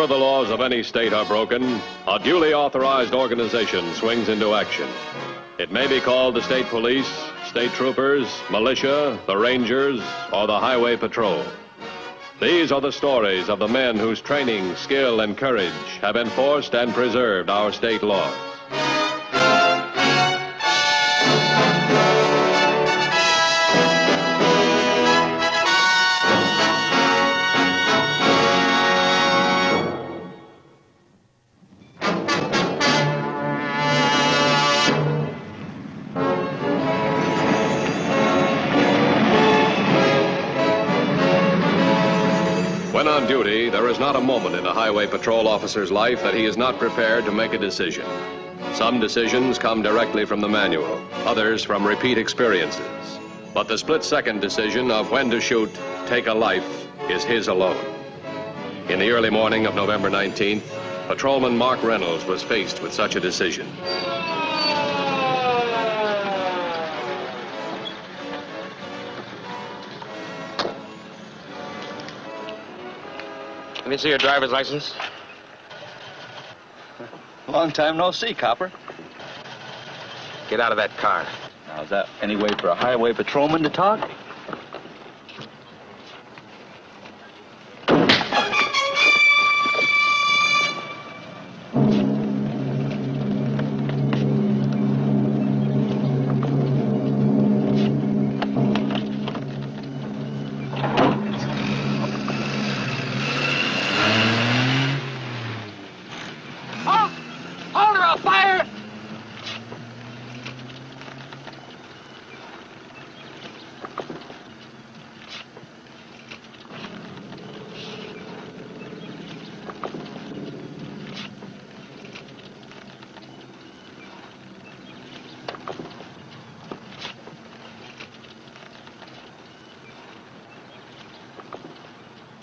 Whenever the laws of any state are broken, a duly authorized organization swings into action. It may be called the state police, state troopers, militia, the rangers, or the highway patrol. These are the stories of the men whose training, skill, and courage have enforced and preserved our state laws. When on duty, there is not a moment in a highway patrol officer's life that he is not prepared to make a decision. Some decisions come directly from the manual, others from repeat experiences. But the split-second decision of when to shoot, take a life, is his alone. In the early morning of November 19th, Patrolman Mark Reynolds was faced with such a decision. Let me see your driver's license. Long time no see, Copper. Get out of that car. Now, is that any way for a highway patrolman to talk?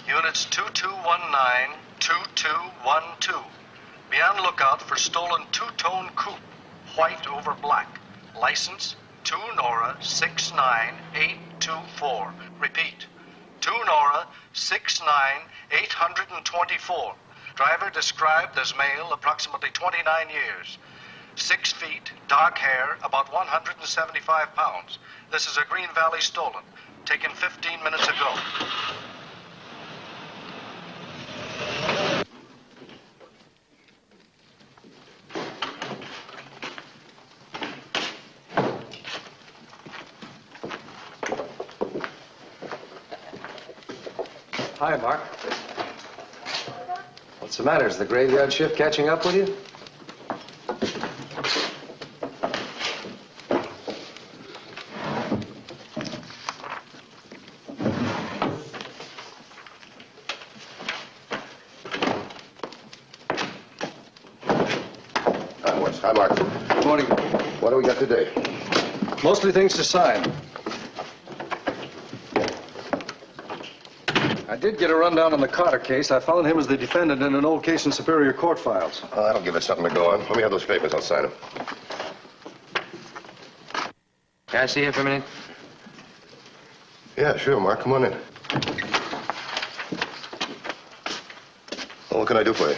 Units 2219, 2212. Be on lookout for stolen two-tone coupe, white over black. License 2 Nora 69824. Repeat, 2 Nora 69824. Driver described as male, approximately 29 years. 6 feet, dark hair, about 175 pounds. This is a Green Valley stolen, taken 15 minutes ago. Hi, Mark. What's the matter? Is the graveyard shift catching up with you? Hi, Mark. Good morning. What do we got today? Mostly things to sign. I did get a rundown on the Carter case. I found him as the defendant in an old case in Superior Court files. That'll give us something to go on. Let me have those papers. I'll sign them. Can I see you for a minute? Yeah, sure, Mark. Come on in. Well, what can I do for you?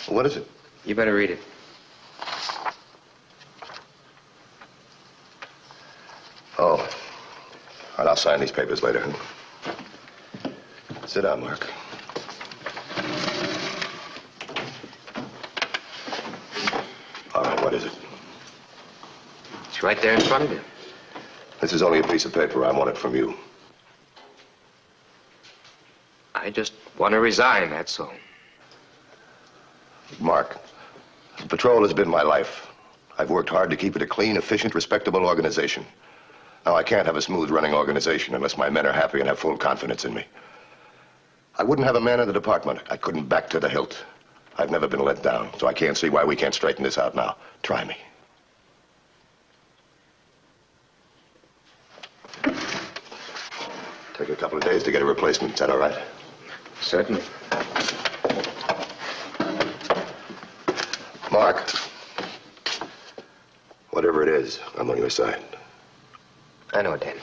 What is it? You better read it. Oh. All right, I'll sign these papers later. Sit down, Mark. All right, what is it? It's right there in front of you. This is only a piece of paper. I want it from you. I just want to resign, that's all. Mark, the patrol has been my life. I've worked hard to keep it a clean, efficient, respectable organization. Now, I can't have a smooth-running organization unless my men are happy and have full confidence in me. I wouldn't have a man in the department I couldn't back to the hilt. I've never been let down, so I can't see why we can't straighten this out now. Try me. Take a couple of days to get a replacement. Is that all right? Certainly. Mark, whatever it is, I'm on your side. I know, Dan.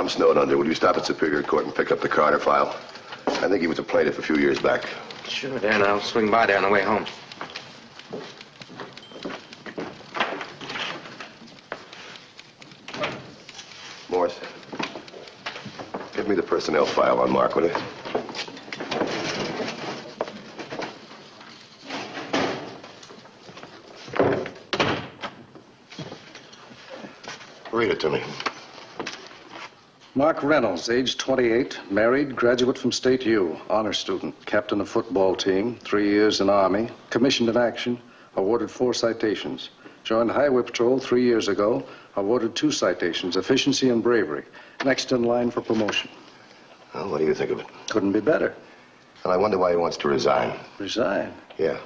I'm snowed under. Will you stop at Superior Court and pick up the Carter file? I think he was a plaintiff a few years back. Sure, Dan. I'll swing by there on the way home. Morse, give me the personnel file on Mark, will you? Read it to me. Mark Reynolds, age 28, married, graduate from State U, honor student, captain of football team, 3 years in Army, commissioned in action, awarded 4 citations. Joined Highway Patrol 3 years ago, awarded 2 citations, efficiency and bravery. Next in line for promotion. Well, what do you think of it? Couldn't be better. And I wonder why he wants to resign. Resign? Yeah.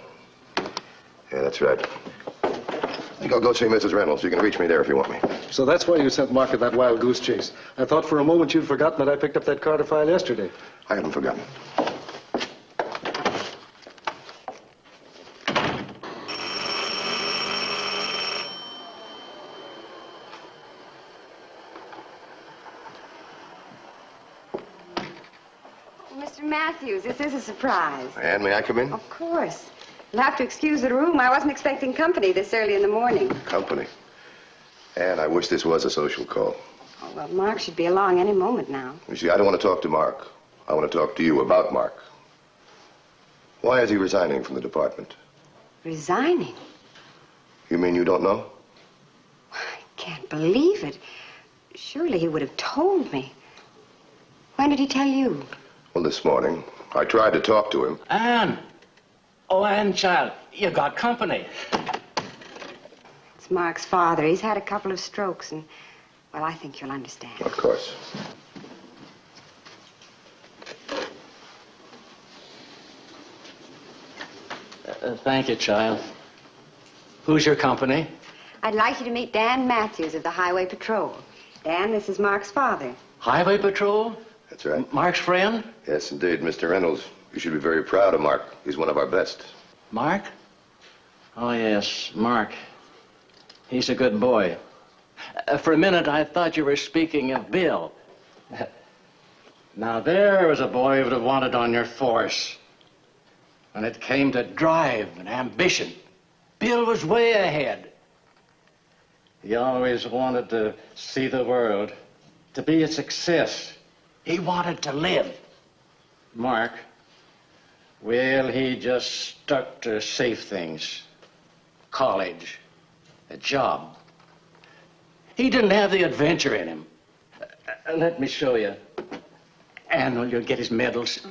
Yeah, that's right. I think I'll go see Mrs. Reynolds. You can reach me there if you want me. So that's why you sent Mark at that wild goose chase. I thought for a moment you'd forgotten that I picked up that Carter file yesterday. I haven't forgotten. Mr. Matthews, this is a surprise. And may I come in? Of course. You'll have to excuse the room. I wasn't expecting company this early in the morning. Company. And I wish this was a social call. Oh, well, Mark should be along any moment now. You see, I don't want to talk to Mark. I want to talk to you about Mark. Why is he resigning from the department? Resigning? You mean you don't know? I can't believe it. Surely he would have told me. When did he tell you? Well, this morning. I tried to talk to him. Anne! Oh, Anne, child, you got company. It's Mark's father. He's had a couple of strokes, and, well, I think you'll understand. Of course. Thank you, child. Who's your company? I'd like you to meet Dan Matthews of the Highway Patrol. Dan, this is Mark's father. Highway Patrol? That's right. Mark's friend? Yes, indeed, Mr. Reynolds. You should be very proud of Mark. He's one of our best. Mark? Oh, yes, Mark. He's a good boy. For a minute, I thought you were speaking of Bill. Now, there was a boy who would have wanted on your force. When it came to drive and ambition, Bill was way ahead. He always wanted to see the world, to be a success. He wanted to live. Mark, well, he just stuck to safe things. College, a job. He didn't have the adventure in him. Let me show you. And will you get his medals?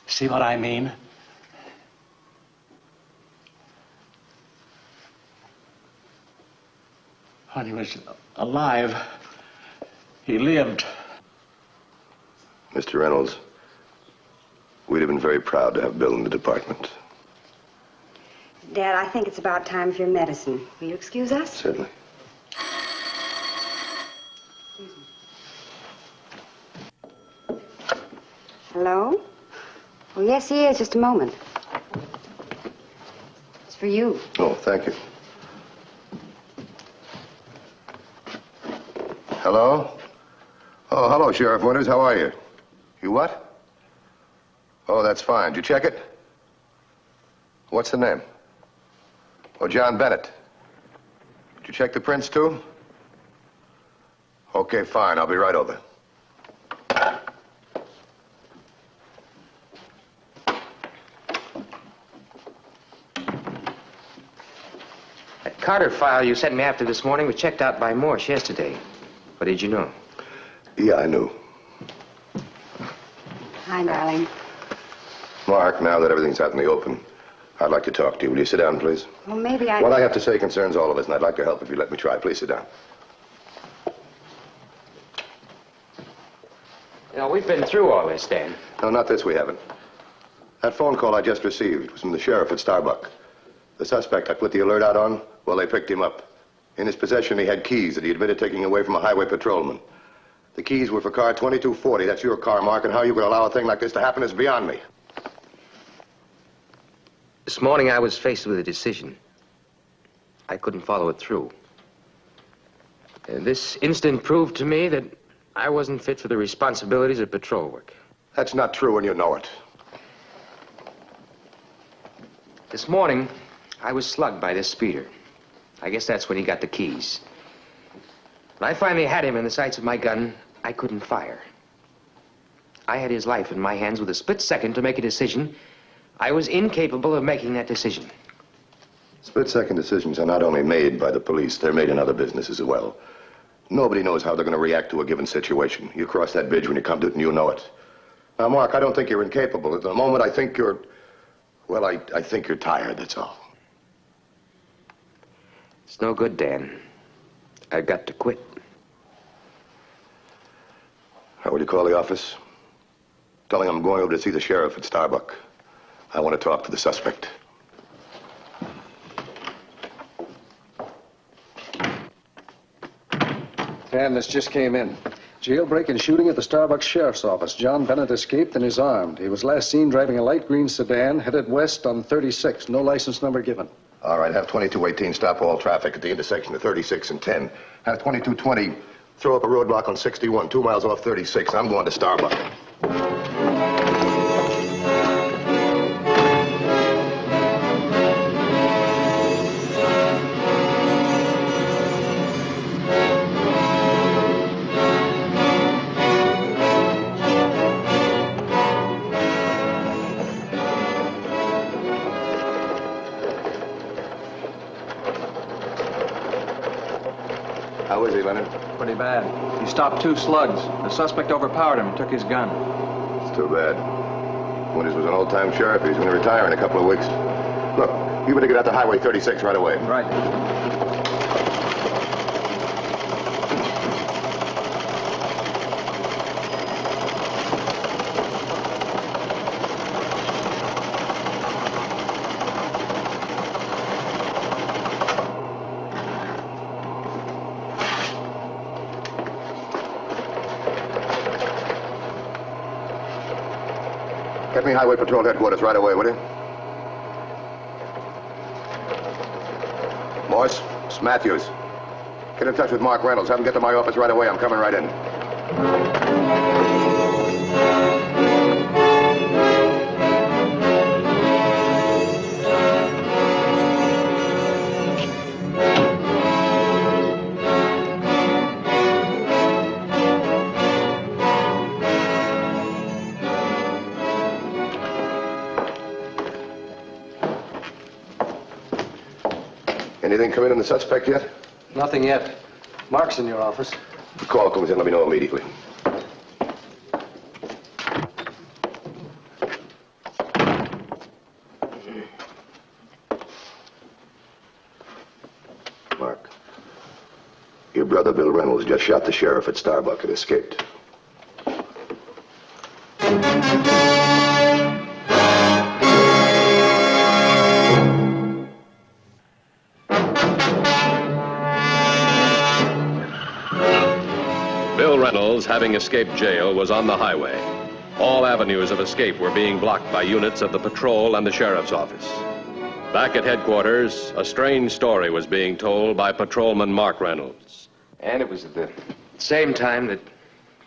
See what I mean? When he was alive, he lived. Mr. Reynolds, we'd have been very proud to have Bill in the department. Dad, I think it's about time for your medicine. Will you excuse us? Certainly. Excuse me. Hello? Oh, yes, he is. Just a moment. It's for you. Oh, thank you. Hello? Oh, hello, Sheriff Winters. How are you? You what? Oh, that's fine. Did you check it? What's the name? Oh, John Bennett. Did you check the prints, too? Okay, fine. I'll be right over. That Carter file you sent me after this morning was checked out by Morse yesterday. What did you know? Yeah, I knew. Hi, darling. Mark, now that everything's out in the open, I'd like to talk to you. Will you sit down, please? Well, maybe What I have to say concerns all of us, and I'd like to help if you let me try. Please sit down. You know, we've been through all this, Dan. No, not this, we haven't. That phone call I just received was from the sheriff at Starbuck. The suspect I put the alert out on, well, they picked him up. In his possession, he had keys that he admitted taking away from a highway patrolman. The keys were for car 2240. That's your car, Mark, and how you could allow a thing like this to happen is beyond me. This morning I was faced with a decision. I couldn't follow it through. This incident proved to me that I wasn't fit for the responsibilities of patrol work. That's not true, and you know it. This morning, I was slugged by this speeder. I guess that's when he got the keys. When I finally had him in the sights of my gun, I couldn't fire. I had his life in my hands with a split second to make a decision. I was incapable of making that decision. Split-second decisions are not only made by the police, they're made in other businesses as well. Nobody knows how they're going to react to a given situation. You cross that bridge when you come to it, and you know it. Now, Mark, I don't think you're incapable. At the moment, I think you're... Well, I think you're tired, that's all. It's no good, Dan. I've got to quit. How will you call the office? Telling him I'm going over to see the sheriff at Starbuck. I want to talk to the suspect. Dan, this just came in. Jailbreak and shooting at the Starbucks Sheriff's Office. John Bennett escaped and is armed. He was last seen driving a light green sedan headed west on 36. No license number given. All right, have 2218 stop all traffic at the intersection of 36 and 10. Have 2220 throw up a roadblock on 61, 2 miles off 36. I'm going to Starbuck. How is he, Leonard? Pretty bad. He stopped 2 slugs. The suspect overpowered him and took his gun. It's too bad. Winters was an old-time sheriff. He's going to retire in a couple of weeks. Look, you better get out to Highway 36 right away. Right. Get me Highway Patrol headquarters right away, will you? Morse, it's Matthews. Get in touch with Mark Reynolds. Have him get to my office right away. I'm coming right in. Anything come in on the suspect yet? Nothing yet. Mark's in your office. If the call comes in, let me know immediately. Mark, your brother Bill Reynolds just shot the sheriff at Starbuck and escaped. Bill Reynolds, having escaped jail, was on the highway. All avenues of escape were being blocked by units of the patrol and the sheriff's office. Back at headquarters, a strange story was being told by Patrolman Mark Reynolds. And it was at the same time that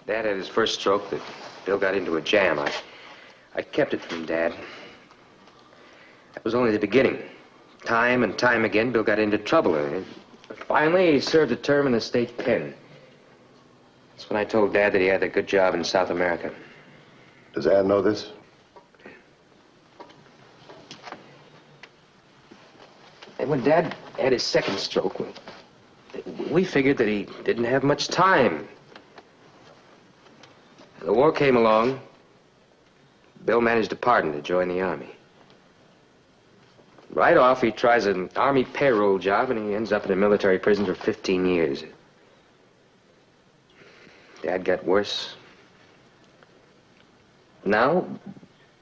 Dad had his first stroke that Bill got into a jam. I kept it from Dad. That was only the beginning. Time and time again, Bill got into trouble. Finally, he served a term in the state pen. That's when I told Dad that he had a good job in South America. Does Ann know this? And when Dad had his second stroke, we figured that he didn't have much time. The war came along. Bill managed to pardon to join the Army. Right off, he tries an Army payroll job, and he ends up in a military prison for 15 years. Dad got worse. Now,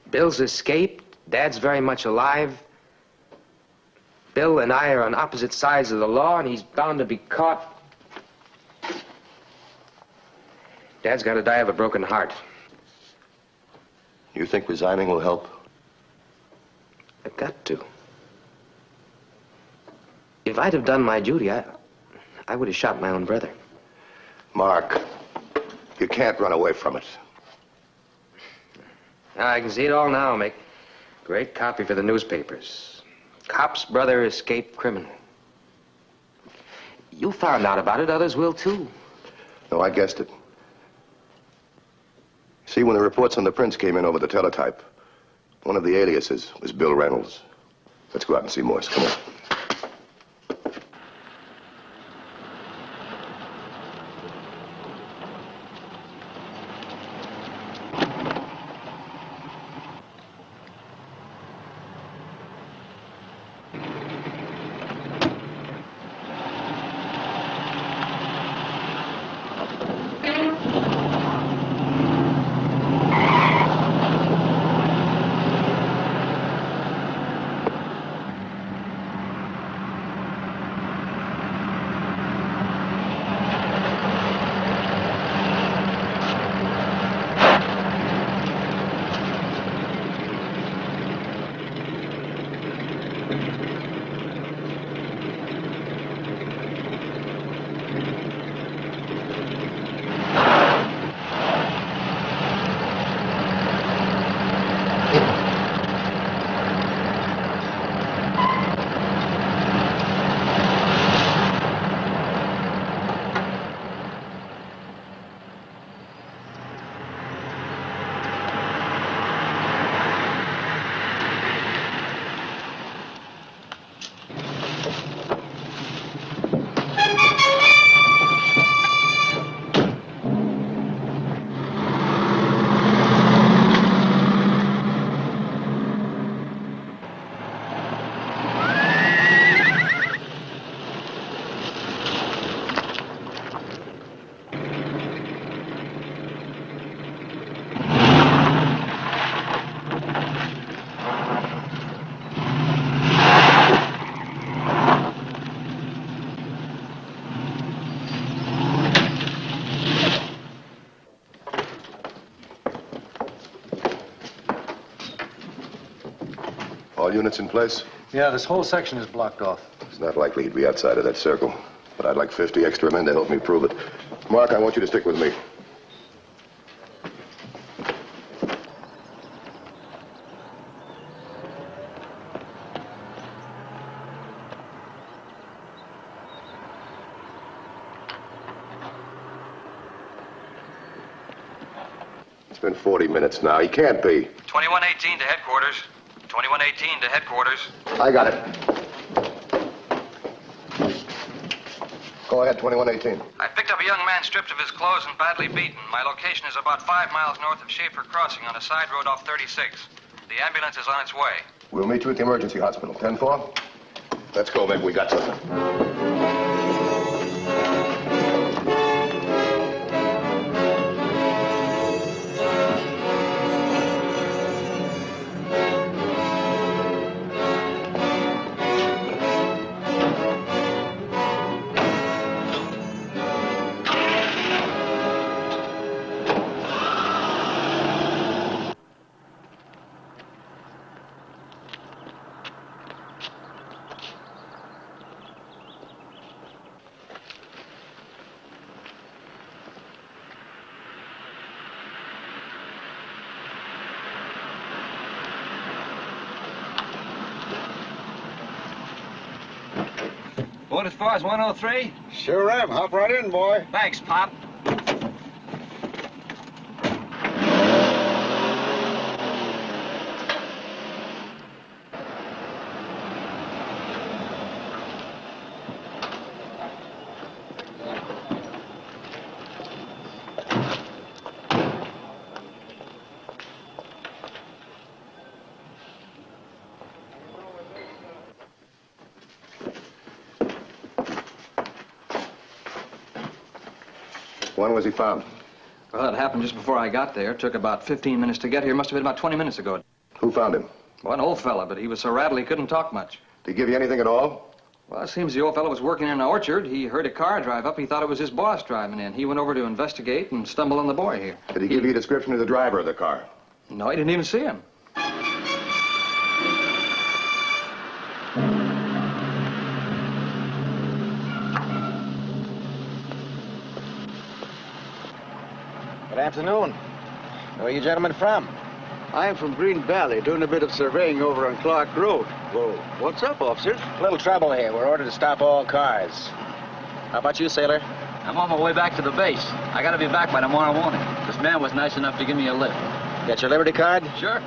Bill's escaped. Dad's very much alive. Bill and I are on opposite sides of the law, and he's bound to be caught. Dad's got to die of a broken heart. You think resigning will help? I've got to. If I'd have done my duty, I would have shot my own brother. Mark, you can't run away from it. I can see it all now, Mick. Great copy for the newspapers. Cop's brother escaped criminal. You found out about it, others will too. No, I guessed it. See, when the reports on the prints came in over the teletype, one of the aliases was Bill Reynolds. Let's go out and see Morse. Come on. All units in place? Yeah, this whole section is blocked off. It's not likely he'd be outside of that circle. But I'd like 50 extra men to help me prove it. Mark, I want you to stick with me. It's been 40 minutes now. He can't be. 2118 to headquarters. 2118 to headquarters. I got it. Go ahead, 2118. I picked up a young man stripped of his clothes and badly beaten. My location is about 5 miles north of Schaefer Crossing on a side road off 36. The ambulance is on its way. We'll meet you at the emergency hospital. 10-4? Let's go, Meg. We got something. Boat as far as 103? Sure am. Hop right in, boy. Thanks, Pop. When was he found? Well, it happened just before I got there. It took about 15 minutes to get here. Must have been about 20 minutes ago. Who found him? Well, an old fella, but he was so rattled he couldn't talk much. Did he give you anything at all? Well, it seems the old fella was working in an orchard. He heard a car drive up. He thought it was his boss driving in. He went over to investigate and stumbled on the boy here. Did he give you a description of the driver of the car? No, he didn't even see him. Good afternoon. Where are you gentlemen from? I'm from Green Valley, doing a bit of surveying over on Clark Road. Whoa, what's up, officers? Little trouble here. We're ordered to stop all cars. How about you, sailor? I'm on my way back to the base. I gotta be back by tomorrow morning. This man was nice enough to give me a lift. Got your Liberty card? Sure.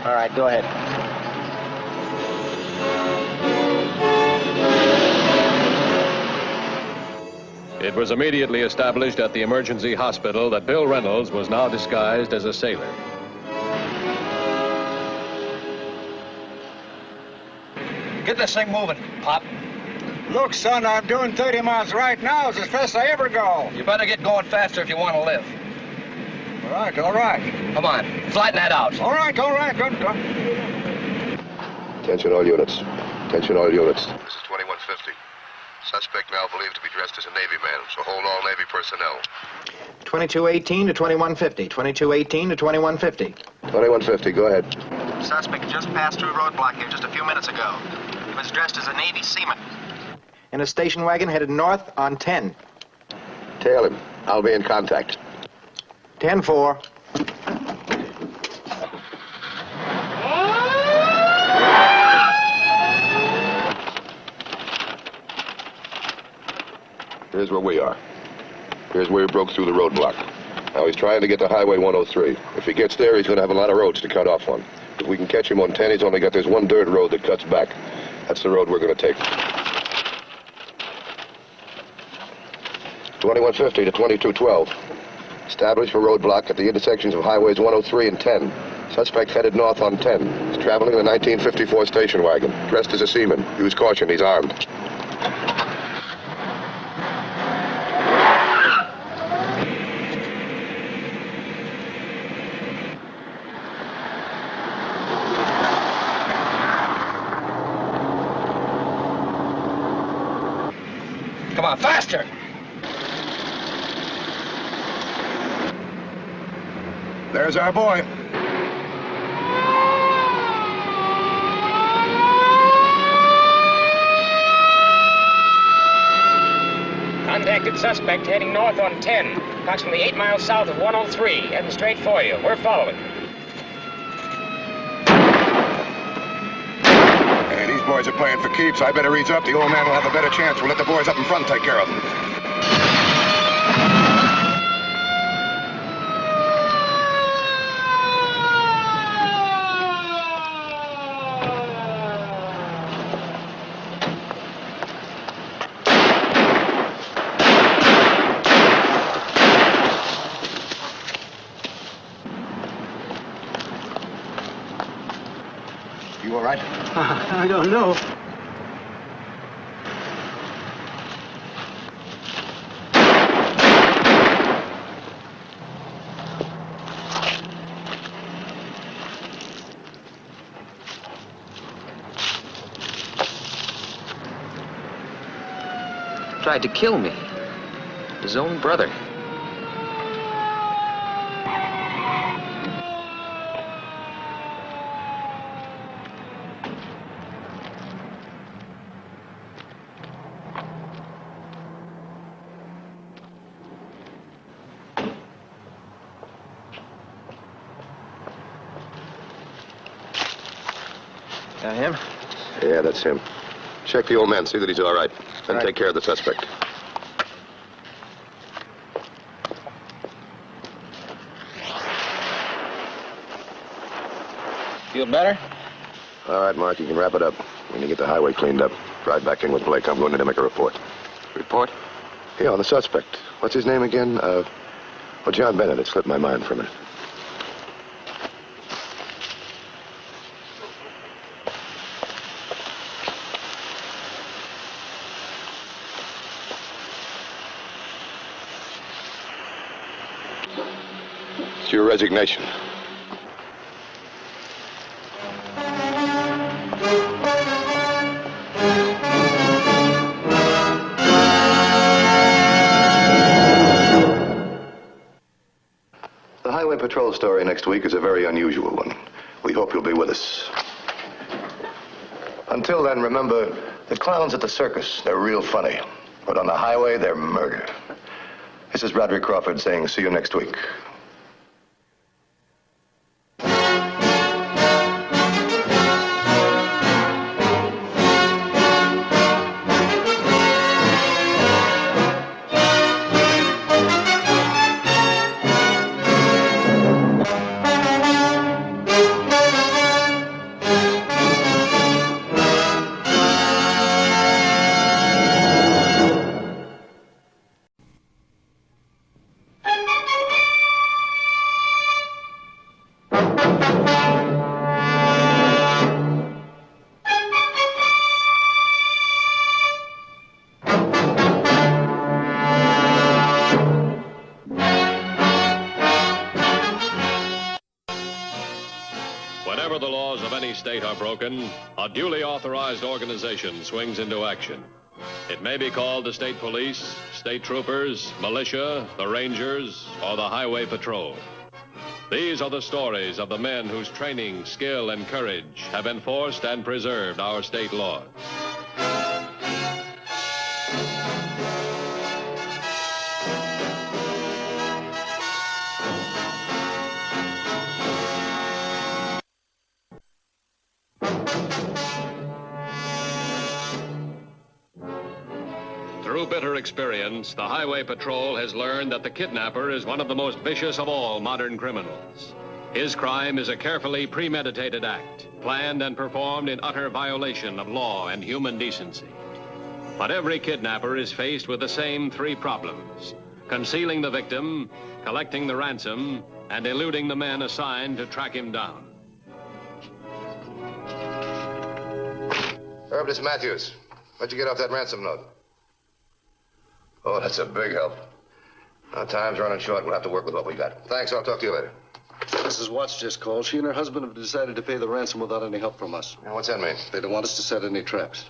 All right, go ahead. It was immediately established at the emergency hospital that Bill Reynolds was now disguised as a sailor. Get this thing moving, Pop. Look, son, I'm doing 30 miles right now. It's as fast as I ever go. You better get going faster if you want to live. All right, all right. Come on, flatten that out. All right, all right. Good. Attention all units. Attention all units. This is 2150. Suspect now believed to be dressed as a Navy man, so hold all Navy personnel. 2218 to 2150. 2218 to 2150. 2150, go ahead. Suspect just passed through roadblock here just a few minutes ago. He was dressed as a Navy seaman. In a station wagon headed north on 10. Tail him. I'll be in contact. 10-4. Here's where we are. Here's where he broke through the roadblock. Now he's trying to get to Highway 103. If he gets there, he's going to have a lot of roads to cut off on. If we can catch him on 10, he's only got this one dirt road that cuts back. That's the road we're going to take. 2150 to 2212. Established a roadblock at the intersections of Highways 103 and 10. Suspect headed north on 10. He's traveling in a 1954 station wagon. Dressed as a seaman. Use caution, he's armed. Come on, faster! There's our boy. Contacted suspect heading north on 10, approximately 8 miles south of 103, heading straight for you. We're following. Hey, these boys are playing for keeps. I better ease up. The old man will have a better chance. We'll let the boys up in front take care of them. You all right? I don't know. Tried to kill me. His own brother. That him? Yeah, that's him. Check the old man, see that he's all right. Then take care of the suspect. Feel better? All right, Mark, you can wrap it up. When you get the highway cleaned up, drive back in with Blake. I'm going in to make a report. Report? Yeah, on the suspect. What's his name again? John Bennett. It slipped my mind for a minute. It's your resignation. The Highway Patrol story next week is a very unusual one. We hope you'll be with us. Until then, remember, the clowns at the circus, they're real funny. But on the highway, they're murder. This is Roderick Crawford saying, see you next week. Whenever the laws of any state are broken, a duly authorized organization swings into action. It may be called the state police, state troopers, militia, the rangers, or the highway patrol. These are the stories of the men whose training, skill, and courage have enforced and preserved our state laws. Through bitter experience, the Highway Patrol has learned that the kidnapper is one of the most vicious of all modern criminals. His crime is a carefully premeditated act, planned and performed in utter violation of law and human decency. But every kidnapper is faced with the same three problems: concealing the victim, collecting the ransom, and eluding the men assigned to track him down. Herb, this is Matthews. What'd you get off that ransom note? Oh, that's a big help. Now, time's running short. We'll have to work with what we got. Thanks. I'll talk to you later. Mrs. Watts just called. She and her husband have decided to pay the ransom without any help from us. Now, what's that mean? They don't want us to set any traps.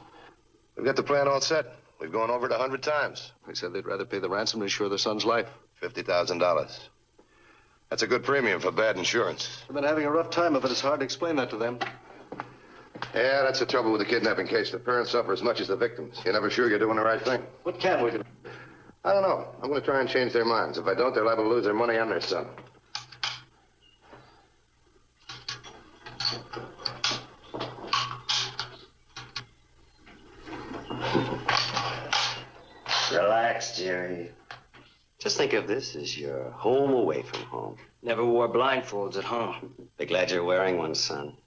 We've got the plan all set. We've gone over it 100 times. They said they'd rather pay the ransom than insure their son's life. $50,000. That's a good premium for bad insurance. We've been having a rough time of it. It's hard to explain that to them. Yeah, that's the trouble with the kidnapping case. The parents suffer as much as the victims. You're never sure you're doing the right thing. What can we do? I don't know. I'm going to try and change their minds. If I don't, they're liable to lose their money and their son. Relax, Jerry. Just think of this as your home away from home. Never wore blindfolds at home. Be glad you're wearing one, son.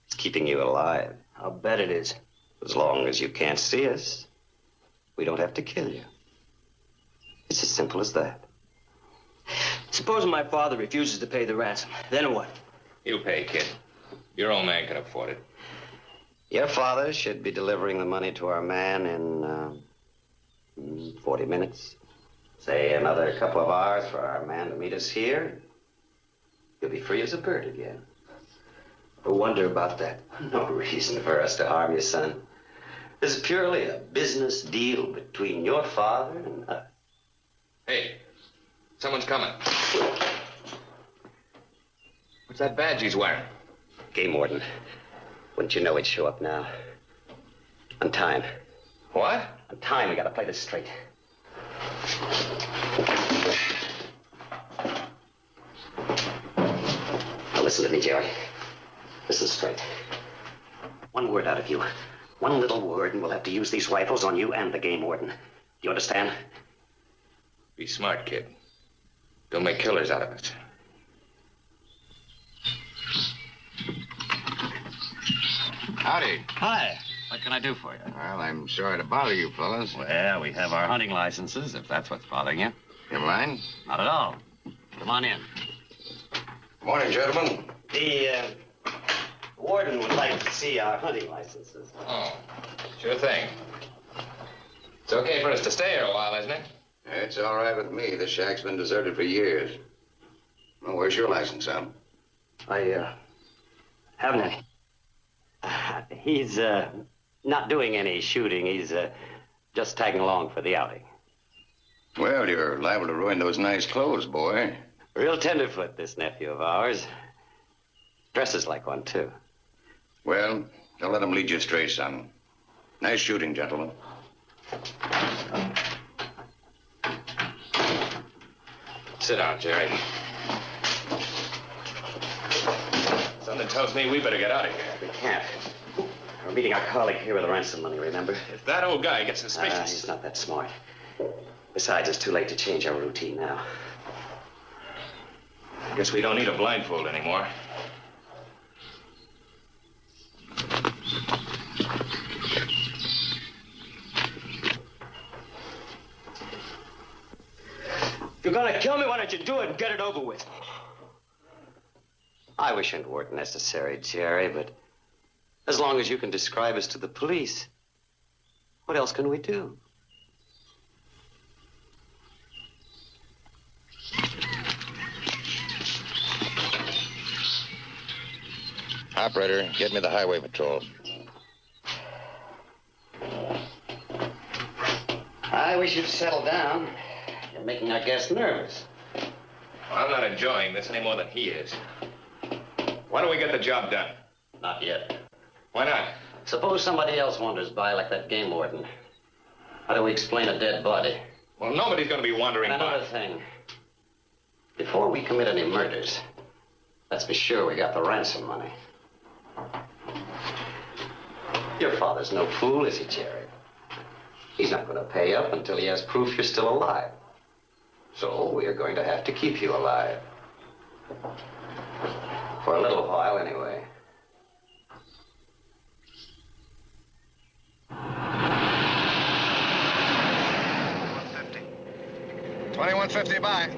It's keeping you alive. I'll bet it is. As long as you can't see us, we don't have to kill you. It's as simple as that. Supposing my father refuses to pay the ransom, then what? You pay, kid. Your old man can afford it. Your father should be delivering the money to our man in 40 minutes. Say another couple of hours for our man to meet us here. You'll be free as a bird again. I wonder about that. No reason for us to harm you, son. This is purely a business deal between your father and us. Hey, someone's coming. What's that badge he's wearing? Game warden. Wouldn't you know he'd show up now? On time. What? On time. We gotta play this straight. Now listen to me, Jerry. Listen straight. One word out of you. One little word, and we'll have to use these rifles on you and the game warden. Do you understand? Be smart, kid. Don't make killers out of us. Howdy. Hi. What can I do for you? Well, I'm sorry to bother you fellas. Well, we have our hunting licenses, if that's what's bothering you. You mind? Not at all. Come on in. Morning, gentlemen. The warden would like to see our hunting licenses. Oh, sure thing. It's okay for us to stay here a while, isn't it? It's all right with me. This shack's been deserted for years. Well, where's your license, Sam? I haven't any. He's not doing any shooting. He's just tagging along for the outing. Well, you're liable to ruin those nice clothes, boy. Real tenderfoot, this nephew of ours. Dresses like one, too. Well, don't let him lead you astray, son. Nice shooting, gentlemen. Sit down, Jerry. Something tells me we better get out of here. We can't. We're meeting our colleague here with the ransom money, remember? If that old guy gets suspicious... He's not that smart. Besides, it's too late to change our routine now. I guess we don't need a blindfold anymore. If you're gonna kill me, why don't you do it and get it over with? I wish it weren't necessary, Jerry, but as long as you can describe us to the police, what else can we do? Operator, get me the highway patrol. I wish you'd settle down. You're making our guests nervous. Well, I'm not enjoying this any more than he is. Why don't we get the job done? Not yet. Why not? Suppose somebody else wanders by like that game warden. How do we explain a dead body? Well, nobody's going to be wandering and another thing. Before we commit any murders, let's be sure we got the ransom money. Your father's no fool, is he, Jerry? He's not going to pay up until he has proof you're still alive. So we are going to have to keep you alive. For a little while, anyway. 2150, bye.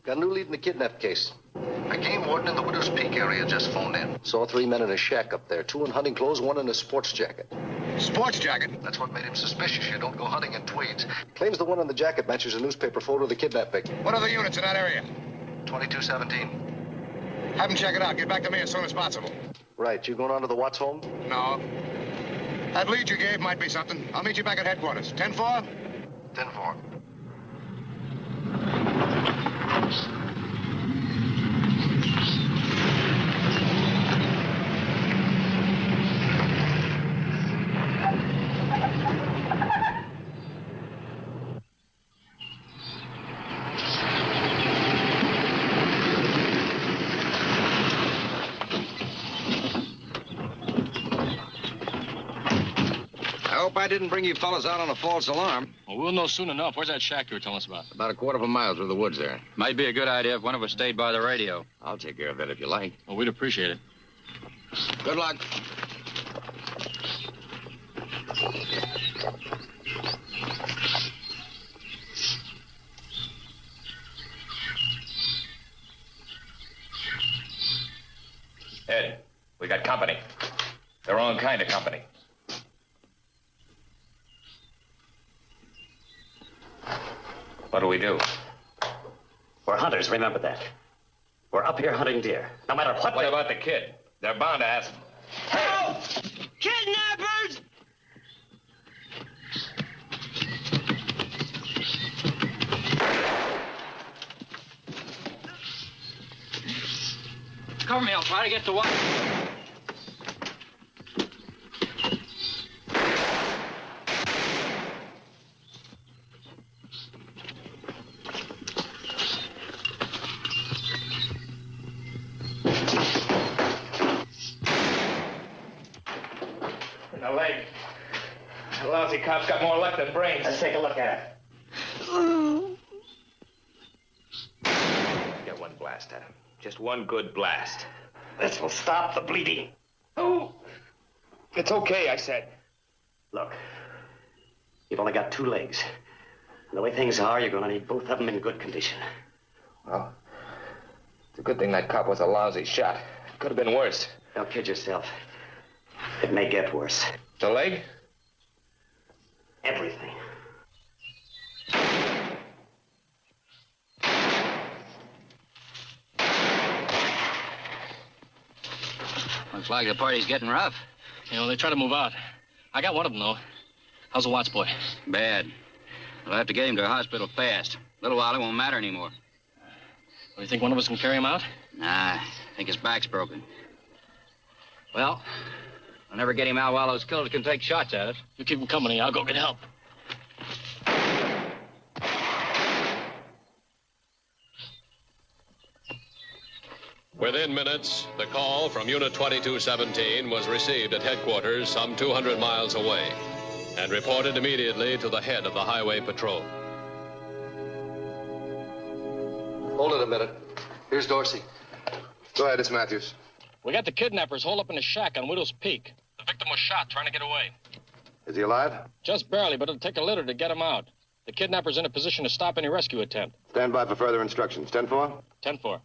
Got a new lead in the kidnap case. A game warden in the Widow's Peak area just phoned in. Saw 3 men in a shack up there. 2 in hunting clothes, 1 in a sports jacket. Sports jacket? That's what made him suspicious. You don't go hunting in tweeds. Claims the one on the jacket matches a newspaper photo of the kidnap victim. What are the units in that area? 2217. Have him check it out. Get back to me as soon as possible. Right. You going on to the Watts home? No. That lead you gave might be something. I'll meet you back at headquarters. 10-4? 10-4. I didn't bring you fellas out on a false alarm. Well, we'll know soon enough. Where's that shack you were telling us about? About a quarter of a mile through the woods there. Might be a good idea if one of us stayed by the radio. I'll take care of that if you like. Well, we'd appreciate it. Good luck. Ed, we got company. The wrong kind of company. What do we do? We're hunters, remember that. We're up here hunting deer, no matter what. What about the kid? They're bound to ask him. Help! Kidnappers! Cover me, I'll try to get to one. The leg. The lousy cop's got more luck than brains. Let's take a look at it. Get one blast at him. Just one good blast. This will stop the bleeding. Oh! It's okay, I said. Look, you've only got 2 legs. And the way things are, you're going to need both of them in good condition. Well, it's a good thing that cop was a lousy shot. It could have been worse. Don't kid yourself. It may get worse. The leg? Everything. Looks like the party's getting rough. You know, they try to move out. I got one of them, though. How's the Watts boy? Bad. We'll have to get him to a hospital fast. A little while, it won't matter anymore. Do you think one of us can carry him out? Nah, I think his back's broken. Well, I'll never get him out while those killers can take shots at us. You keep him company. I'll go get help. Within minutes, the call from Unit 2217 was received at headquarters some 200 miles away and reported immediately to the head of the Highway Patrol. Hold it a minute. Here's Dorsey. Go ahead, it's Matthews. We got the kidnappers holed up in a shack on Widow's Peak. The victim was shot trying to get away. Is he alive? Just barely, but it'll take a litter to get him out. The kidnapper's in a position to stop any rescue attempt. Stand by for further instructions. 10-4? 10-4.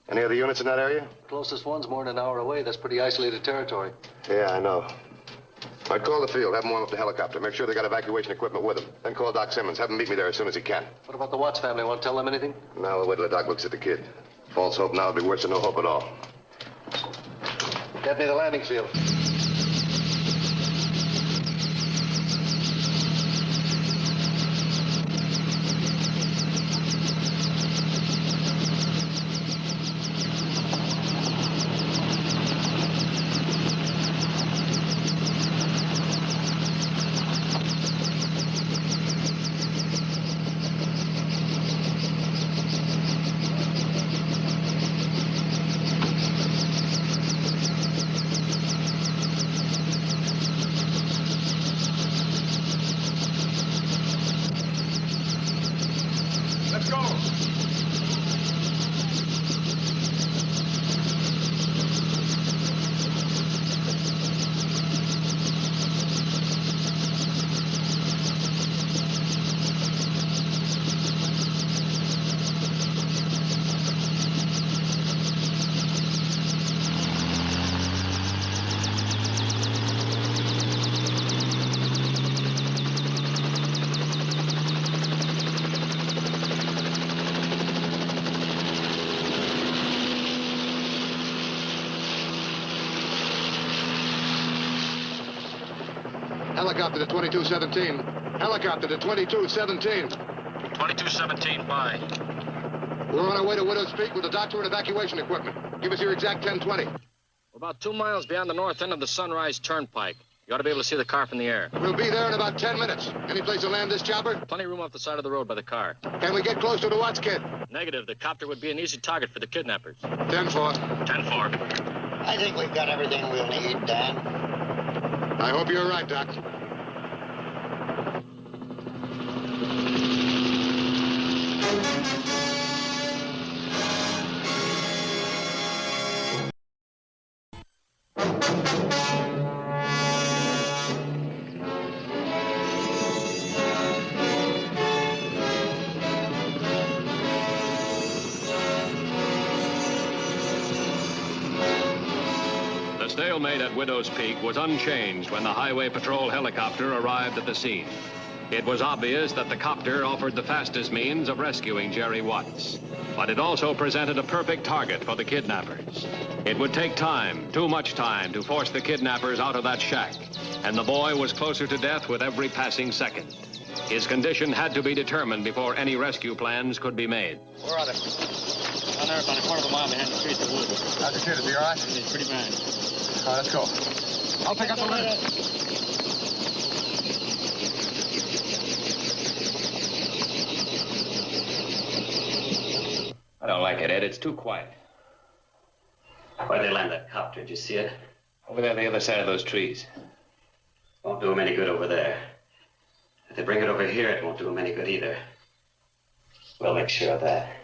Any other units in that area? Closest one's more than an hour away. That's pretty isolated territory. Yeah, I know. All right, call the field. Have them warm up the helicopter. Make sure they got evacuation equipment with them. Then call Doc Simmons. Have him meet me there as soon as he can. What about the Watts family? Want to tell them anything? No, we'll wait till the doc looks at the kid. False hope now would be worse than no hope at all. Get me the landing field. Helicopter to 2217. Helicopter to 2217. 2217, bye. We're on our way to Widow's Peak with the doctor and evacuation equipment. Give us your exact 1020. We're about 2 miles beyond the north end of the Sunrise Turnpike. You ought to be able to see the car from the air. We'll be there in about 10 minutes. Any place to land this chopper? Plenty of room off the side of the road by the car. Can we get close to the Watts kid? Negative. The copter would be an easy target for the kidnappers. 10-4. 10-4. I think we've got everything we'll need, Dan. I hope you're right, Doc. The stalemate at Widow's Peak was unchanged when the Highway Patrol helicopter arrived at the scene. It was obvious that the copter offered the fastest means of rescuing Jerry Watts, but it also presented a perfect target for the kidnappers. It would take time, too much time, to force the kidnappers out of that shack, and the boy was closer to death with every passing second. His condition had to be determined before any rescue plans could be made. Where are they? Down there about a quarter of a mile behind the street of the woods. How's the kid? Is he all right? He's pretty bad. All right, let's go. I'll pick up the litter. I don't like it, Ed. It's too quiet. Where'd they land that copter? Did you see it? Over there on the other side of those trees. Won't do them any good over there. If they bring it over here, it won't do them any good either. We'll make sure of that.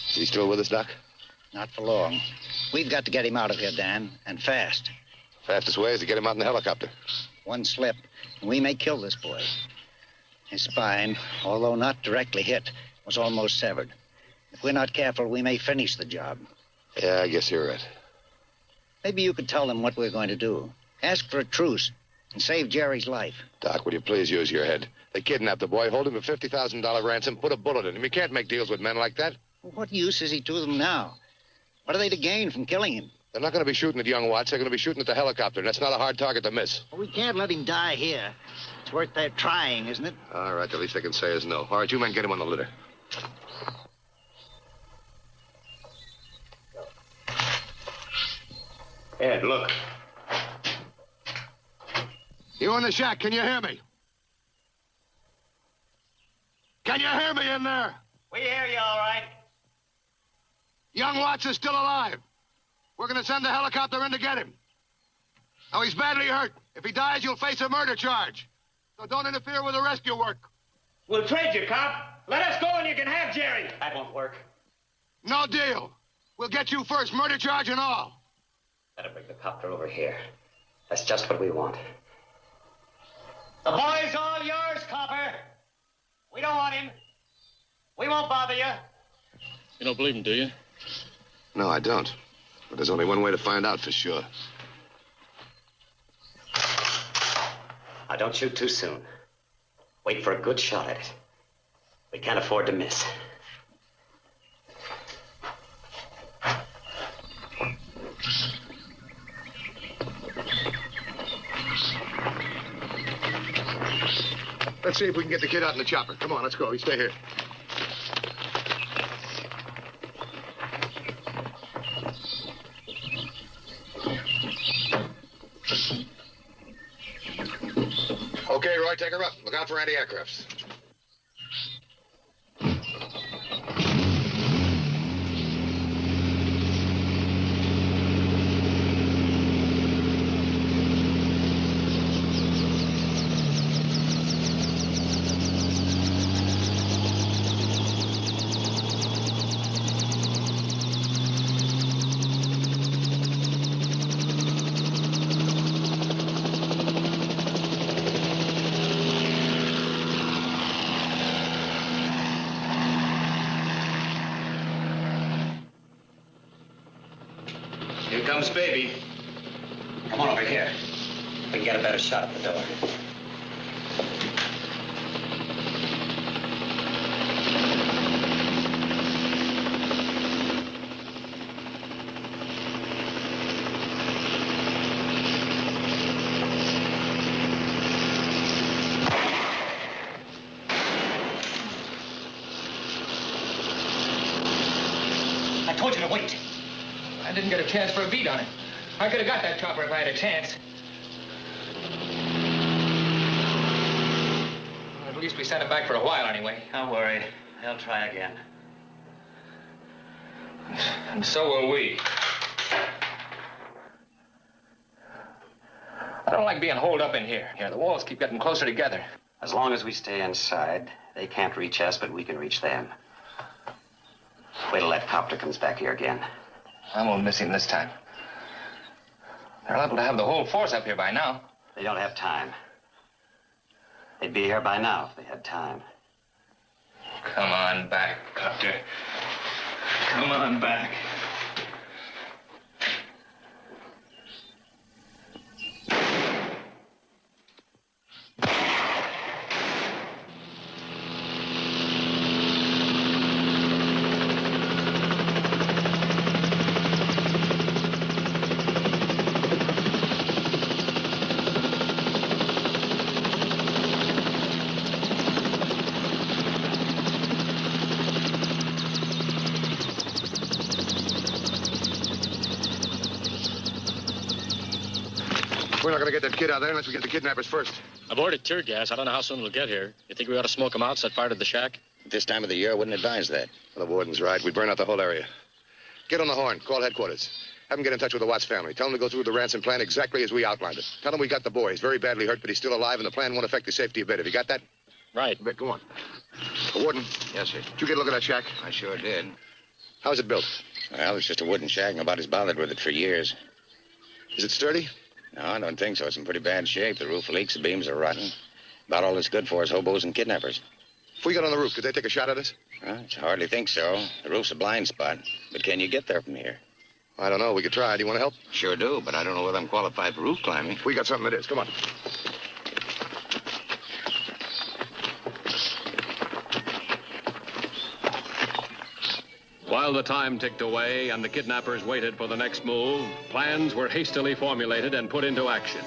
Is he still with us, Doc? Not for long. We've got to get him out of here, Dan, and fast. Fastest way is to get him out in the helicopter. One slip, and we may kill this boy. His spine, although not directly hit, was almost severed. If we're not careful, we may finish the job. Yeah, I guess you're right. Maybe you could tell them what we're going to do. Ask for a truce and save Jerry's life. Doc, will you please use your head? They kidnapped the boy, hold him for $50,000 ransom, put a bullet in him. You can't make deals with men like that. Well, what use is he to them now? What are they to gain from killing him? They're not going to be shooting at young Watts. They're going to be shooting at the helicopter, and that's not a hard target to miss. Well, we can't let him die here. It's worth their trying, isn't it? All right, the least they can say is no. All right, you men get him on the litter. Ed, look. You in the shack, can you hear me? Can you hear me in there? We hear you all right. Young Watts is still alive. We're going to send a helicopter in to get him. Now, he's badly hurt. If he dies, you'll face a murder charge. So don't interfere with the rescue work. We'll trade you, cop. Let us go and you can have Jerry. That won't work. No deal. We'll get you first, murder charge and all. Better bring the copter over here. That's just what we want. The boy's all yours, copper. We don't want him. We won't bother you. You don't believe him, do you? No, I don't. But there's only one way to find out for sure. Now, don't shoot too soon. Wait for a good shot at it. We can't afford to miss. Let's see if we can get the kid out in the chopper. Come on, let's go. You stay here. Okay, Roy, take her up. Look out for anti-aircrafts. Here comes baby. Come on over here. We can get a better shot at the door. I told you to wait. I didn't get a chance for a beat on it. I could have got that chopper if I had a chance. Well, at least we sent him back for a while anyway. Don't worry. They'll try again. And so will we. I don't like being holed up in here. The walls keep getting closer together. As long as we stay inside, they can't reach us, but we can reach them. Wait till that copter comes back here again. I won't miss him this time. They're liable to have the whole force up here by now. They don't have time. They'd be here by now if they had time. Come on back, copter. Come on back. We're not going to get that kid out there unless we get the kidnappers first. I've ordered tear gas. I don't know how soon we'll get here. You think we ought to smoke them out, set fire to the shack? At this time of the year, I wouldn't advise that. Well, the warden's right. We burn out the whole area. Get on the horn. Call headquarters. Have them get in touch with the Watts family. Tell them to go through the ransom plan exactly as we outlined it. Tell them we got the boy. He's very badly hurt, but he's still alive, and the plan won't affect his safety a bit. Have you got that? Right. A bit. Go on. The warden. Yes, sir. Did you get a look at that shack? I sure did. How's it built? Well, it's just a wooden shack. Nobody's bothered with it for years. Is it sturdy? No, I don't think so. It's in pretty bad shape. The roof leaks, the beams are rotten. About all it's good for is hobos and kidnappers. If we got on the roof, could they take a shot at us? Well, I hardly think so. The roof's a blind spot. But can you get there from here? I don't know. We could try. Do you want to help? Sure do, but I don't know whether I'm qualified for roof climbing. We got something that is. Come on. While the time ticked away and the kidnappers waited for the next move, plans were hastily formulated and put into action.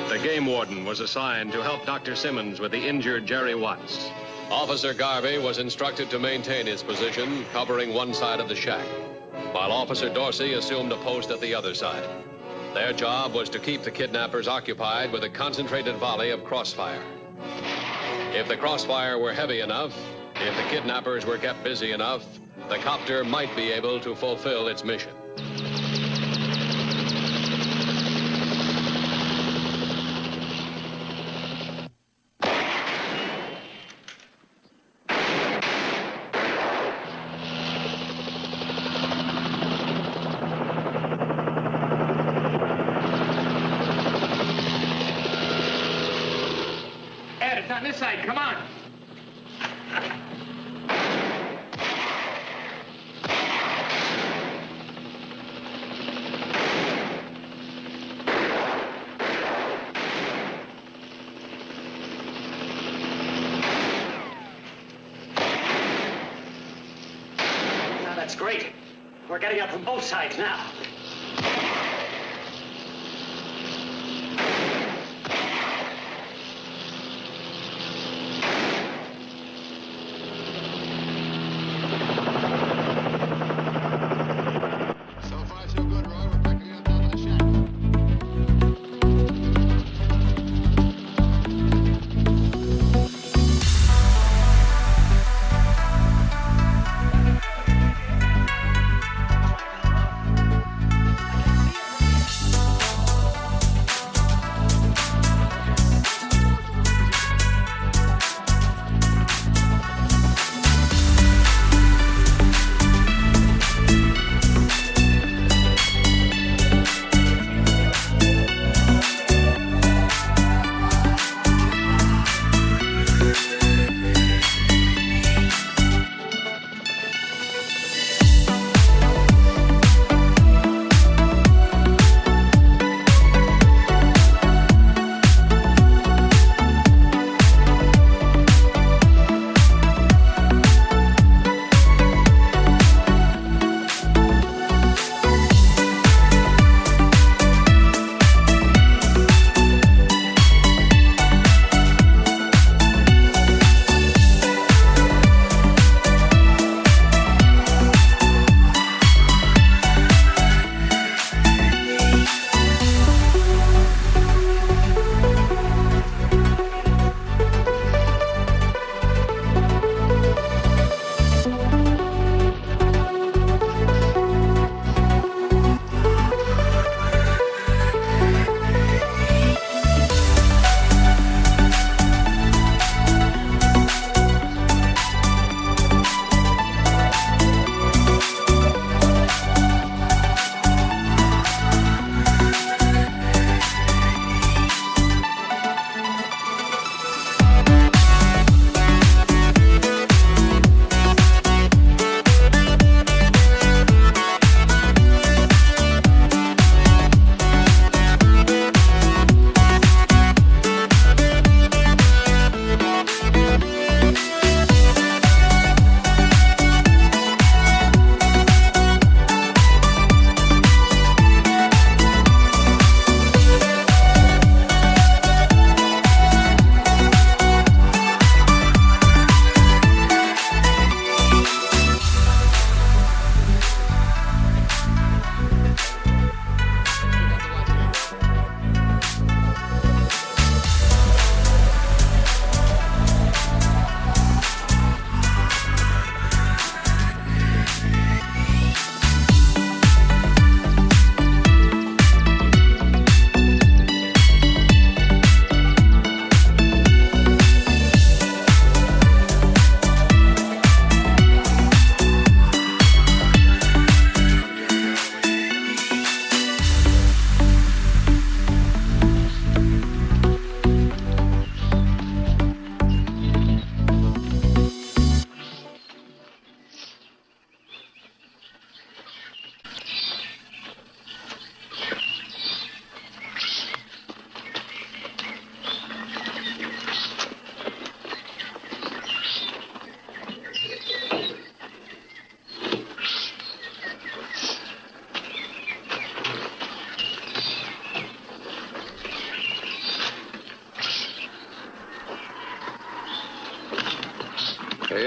The game warden was assigned to help Dr. Simmons with the injured Jerry Watts. Officer Garvey was instructed to maintain his position, covering one side of the shack. while Officer Dorsey assumed a post at the other side. Their job was to keep the kidnappers occupied with a concentrated volley of crossfire. If the crossfire were heavy enough, if the kidnappers were kept busy enough, the copter might be able to fulfill its mission. Ed, it's on this side. Come on. Now, that's great. We're getting up from both sides now.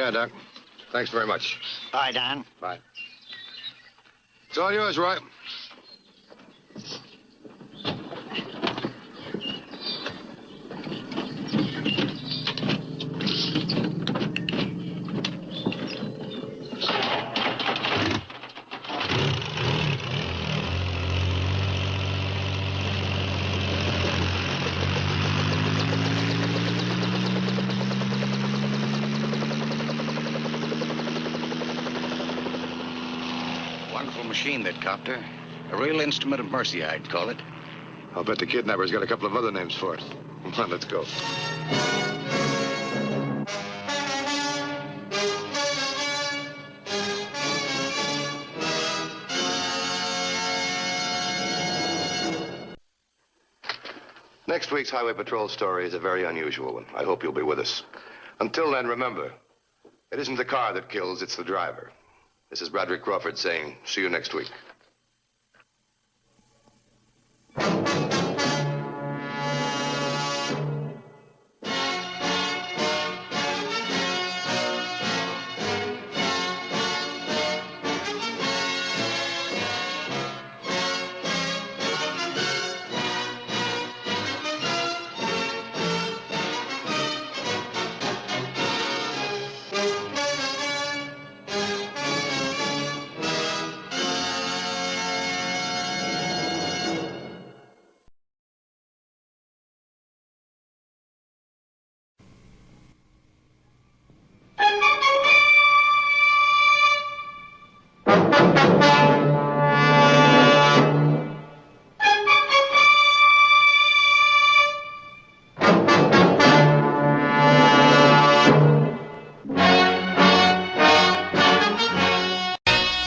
Yeah, Doc. Thanks very much. Bye, Don. Bye. It's all yours, Roy. Machine, that copter. A real instrument of mercy, I'd call it. I'll bet the kidnapper's got a couple of other names for it. Come on, let's go. Next week's Highway Patrol story is a very unusual one. I hope you'll be with us. Until then, remember, it isn't the car that kills, it's the driver. This is Broderick Crawford saying, see you next week.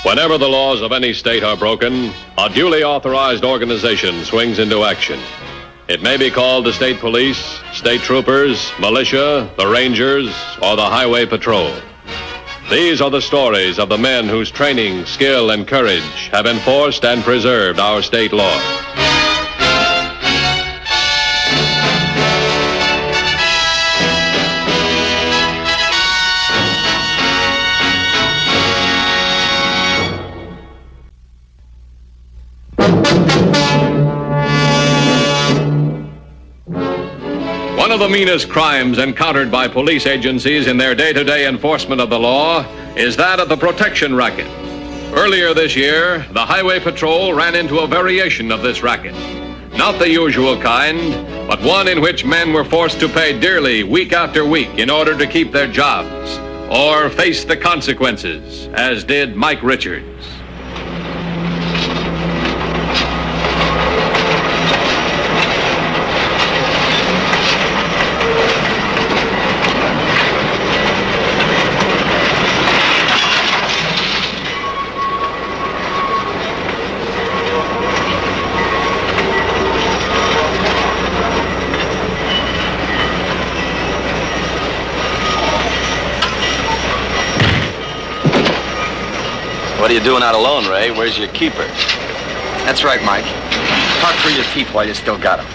Whenever the laws of any state are broken, a duly authorized organization swings into action. It may be called the state police, state troopers, militia, the rangers, or the highway patrol. These are the stories of the men whose training, skill, and courage have enforced and preserved our state law. One of the meanest crimes encountered by police agencies in their day-to-day enforcement of the law is that of the protection racket. Earlier this year, the Highway Patrol ran into a variation of this racket. Not the usual kind, but one in which men were forced to pay dearly week after week in order to keep their jobs or face the consequences, as did Mike Richards. What are you doing out alone, Ray? Where's your keeper? That's right, Mike. Talk through your teeth while you still got him.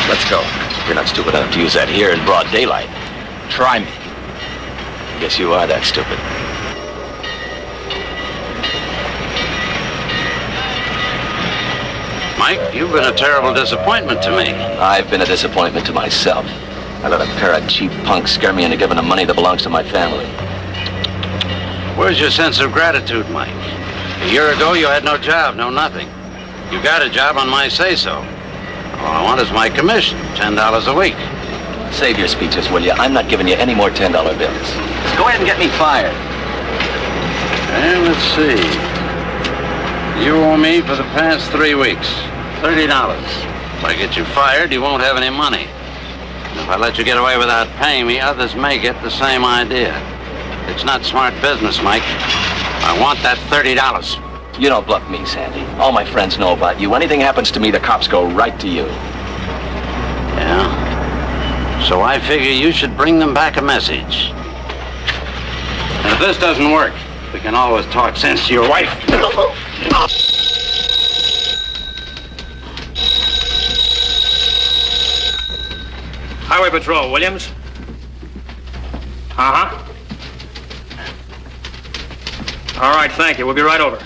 Let's go. You're not stupid enough to use that here in broad daylight. Try me. Guess you are that stupid. Mike, you've been a terrible disappointment to me. I've been a disappointment to myself. I let a pair of cheap punks scare me into giving them money that belongs to my family. Where's your sense of gratitude, Mike? A year ago, you had no job, no nothing. You got a job on my say-so. All I want is my commission, $10 a week. Save your speeches, will you? I'm not giving you any more $10 bills. Just go ahead and get me fired. And let's see. You owe me for the past 3 weeks, $30. If I get you fired, you won't have any money. And if I let you get away without paying me, others may get the same idea. It's not smart business, Mike. I want that $30. You don't bluff me, Sandy. All my friends know about you. Anything happens to me, the cops go right to you. Yeah? So I figure you should bring them back a message. And if this doesn't work, we can always talk sense to your wife. Highway Patrol, Williams? Uh-huh. All right, thank you. We'll be right over.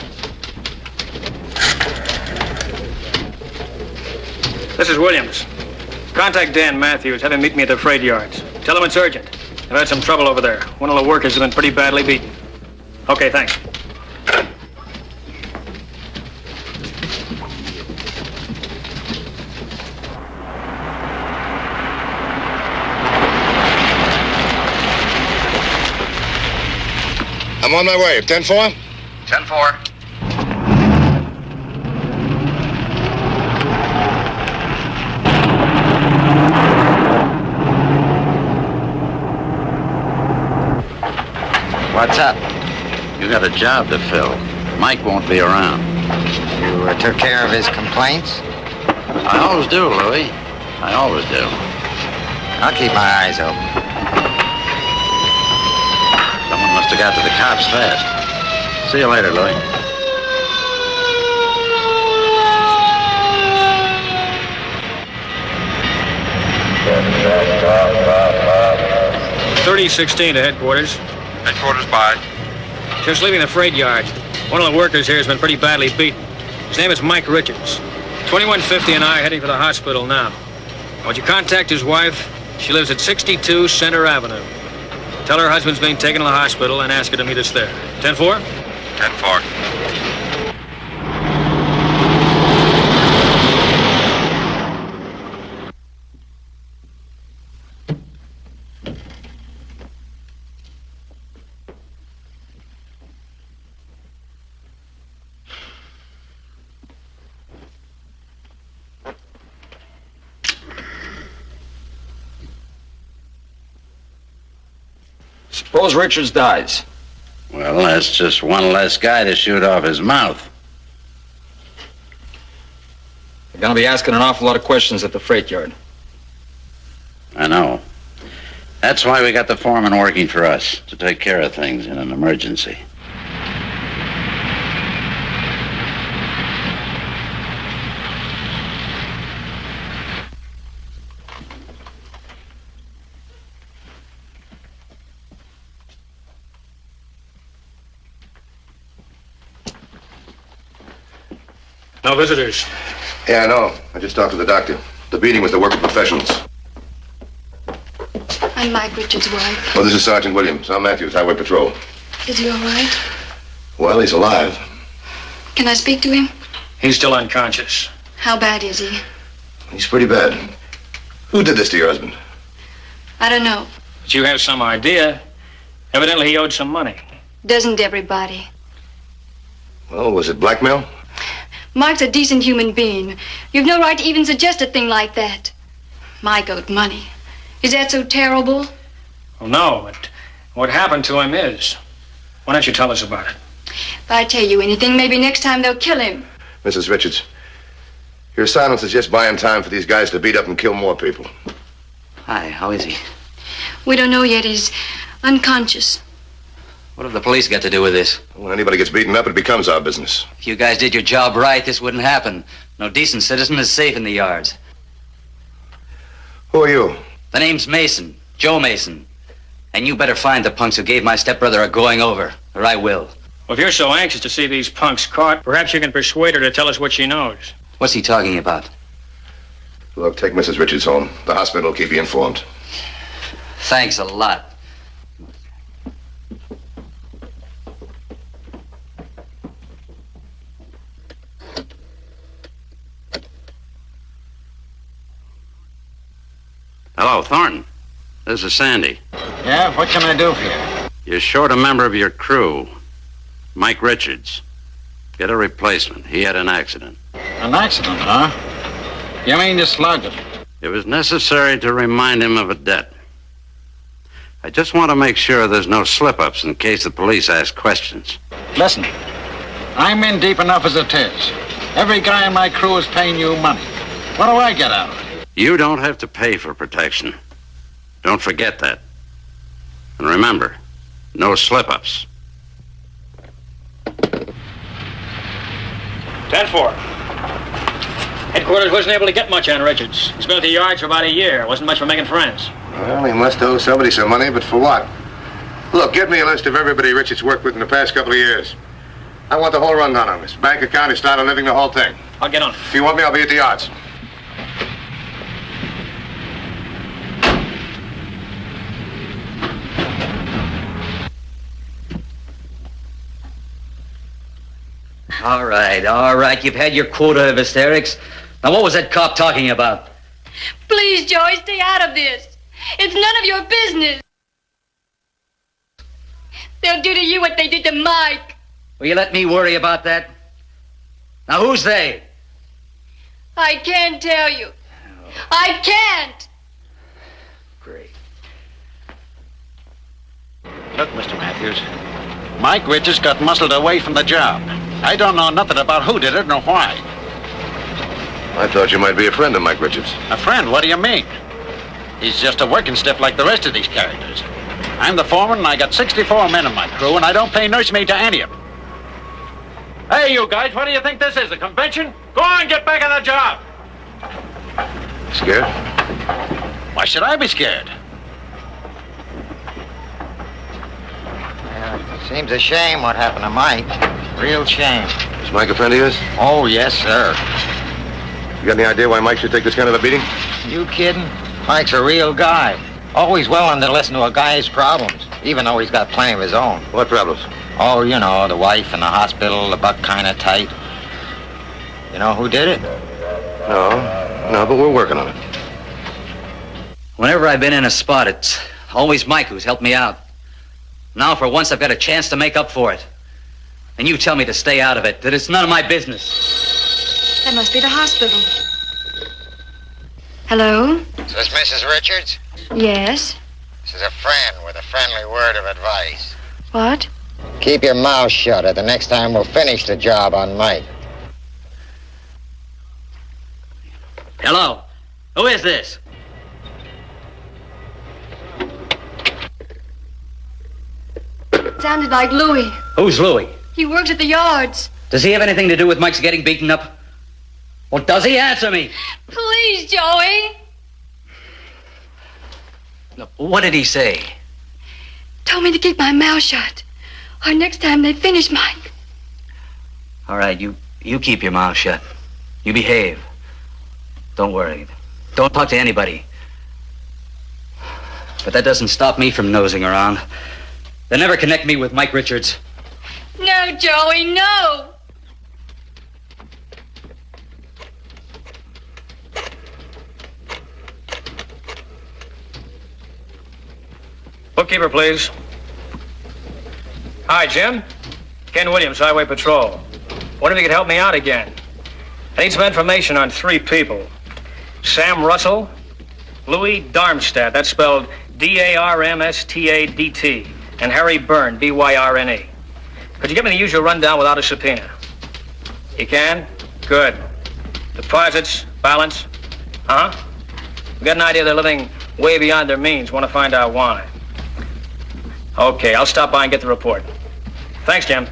This is Williams. Contact Dan Matthews. Have him meet me at the freight yards. Tell him it's urgent. I've had some trouble over there. One of the workers has been pretty badly beaten. Okay, thanks. I'm on my way. 10-4? 10-4. What's up? You got a job to fill. Mike won't be around. You took care of his complaints? I always do, Louie. I always do. I'll keep my eyes open. Someone must have got to the cops fast. See you later, Louie. .3016 to headquarters. Headquarters by? Just leaving the freight yard. One of the workers here has been pretty badly beaten. His name is Mike Richards. 2150 and I are heading for the hospital now. Would you contact his wife? She lives at 62 Center Avenue. Tell her husband's being taken to the hospital and ask her to meet us there. 10-4? 10-4. Suppose Richards dies. Well, that's just one less guy to shoot off his mouth. They're gonna be asking an awful lot of questions at the freight yard. I know. That's why we got the foreman working for us, to take care of things in an emergency. No visitors. Yeah, I know. I just talked to the doctor. The beating was the work of professionals. I'm Mike Richards' wife. Well, this is Sergeant Williams. I'm Matthews, Highway Patrol. Is he all right? Well, he's alive. Can I speak to him? He's still unconscious. How bad is he? He's pretty bad. Who did this to your husband? I don't know. But you have some idea. Evidently he owed some money. Doesn't everybody? Well, was it blackmail? Mike's a decent human being. You've no right to even suggest a thing like that. Mike owed money. Is that so terrible? Well, no, but what happened to him is. Why don't you tell us about it? If I tell you anything, maybe next time they'll kill him. Mrs. Richards, your silence is just buying time for these guys to beat up and kill more people. Hi, how is he? We don't know yet. He's unconscious. What have the police got to do with this? When anybody gets beaten up, it becomes our business. If you guys did your job right, this wouldn't happen. No decent citizen is safe in the yards. Who are you? The name's Mason, Joe Mason. And you better find the punks who gave my stepbrother a going over, or I will. Well, if you're so anxious to see these punks caught, perhaps you can persuade her to tell us what she knows. What's he talking about? Look, take Mrs. Richards home. The hospital will keep you informed. Thanks a lot. Hello, Thornton. This is Sandy. Yeah, what can I do for you? You're short a member of your crew, Mike Richards. Get a replacement. He had an accident. An accident, huh? You mean you slugged him? It was necessary to remind him of a debt. I just want to make sure there's no slip-ups in case the police ask questions. Listen, I'm in deep enough as it is. Every guy in my crew is paying you money. What do I get out of it? You don't have to pay for protection. Don't forget that. And remember, no slip-ups. 10-4. Headquarters wasn't able to get much on Richards. He's been at the yards for about a year. Wasn't much for making friends. Well, he must owe somebody some money, but for what? Look, get me a list of everybody Richards worked with in the past couple of years. I want the whole rundown on this. Bank account, his style of living, the whole thing. I'll get on. If you want me, I'll be at the yards. All right. You've had your quota of hysterics. Now, what was that cop talking about? Please, Joey, stay out of this. It's none of your business. They'll do to you what they did to Mike. Will you let me worry about that? Now, who's they? I can't tell you. I can't. Great. Look, Mr. Matthews, Mike Richards got muscled away from the job. I don't know nothing about who did it nor why. I thought you might be a friend of Mike Richards. A friend? What do you mean? He's just a working stiff like the rest of these characters. I'm the foreman, and I got 64 men in my crew, and I don't pay nursemaid to any of them. Hey, you guys, what do you think this is, a convention? Go on, get back on the job. Scared? Why should I be scared? Seems a shame what happened to Mike. Real shame. Is Mike a friend of yours? Oh, yes, sir. You got any idea why Mike should take this kind of a beating? You kidding? Mike's a real guy. Always willing to listen to a guy's problems, even though he's got plenty of his own. What problems? Oh, you know, the wife in the hospital, the butt kind of tight. You know who did it? No, but we're working on it. Whenever I've been in a spot, it's always Mike who's helped me out. Now, for once, I've got a chance to make up for it. And you tell me to stay out of it, that it's none of my business. That must be the hospital. Hello? Is this Mrs. Richards? Yes. This is a friend with a friendly word of advice. What? Keep your mouth shut, or the next time we'll finish the job on Mike. Hello? Who is this? Sounded like Louis. Who's Louis? He works at the yards. Does he have anything to do with Mike's getting beaten up? Well, does he? Answer me. Please, Joey. Look, what did he say? Told me to keep my mouth shut. Or next time they finish Mike. All right, you keep your mouth shut. You behave. Don't worry. Don't talk to anybody. But that doesn't stop me from nosing around. They never connect me with Mike Richards. No, Joey, no. Bookkeeper, please. Hi, Jim. Ken Williams, Highway Patrol. Wonder if you could help me out again. I need some information on 3 people. Sam Russell, Louis Darmstadt, that's spelled D-A-R-M-S-T-A-D-T, and Harry Byrne, B-Y-R-N-E. Could you give me the usual rundown without a subpoena? You can? Good. Deposits, balance? Uh-huh. We got an idea they're living way beyond their means. Want to find out why. Okay, I'll stop by and get the report. Thanks, Jim.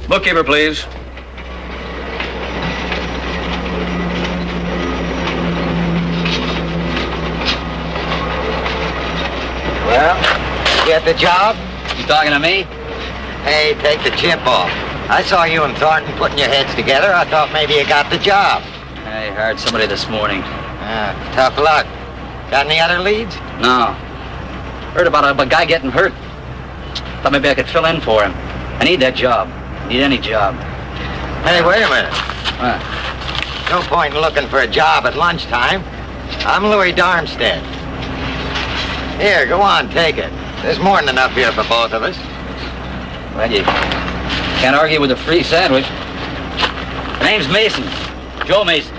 Bookkeeper, please. Well, you get the job? You talking to me? Hey, take the chip off. I saw you and Thornton putting your heads together. I thought maybe you got the job. I hired somebody this morning. Tough luck. Got any other leads? No. Heard about a guy getting hurt. Thought maybe I could fill in for him. I need that job. Need any job. Hey, wait a minute. No point in looking for a job at lunchtime. I'm Louis Darmstadt. Here, go on, take it. There's more than enough here for both of us. Well, you can't argue with a free sandwich. My name's Mason. Joe Mason.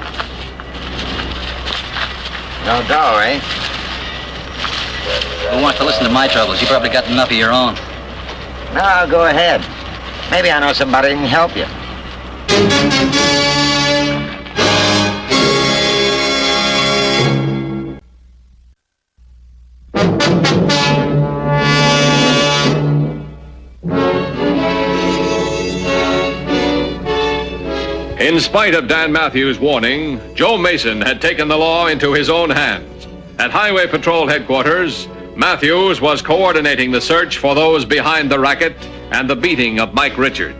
No dough, eh? Who wants to listen to my troubles? You probably got enough of your own. No, go ahead. Maybe I know somebody who can help you. In spite of Dan Matthews' warning, Joe Mason had taken the law into his own hands. At Highway Patrol headquarters, Matthews was coordinating the search for those behind the racket and the beating of Mike Richards.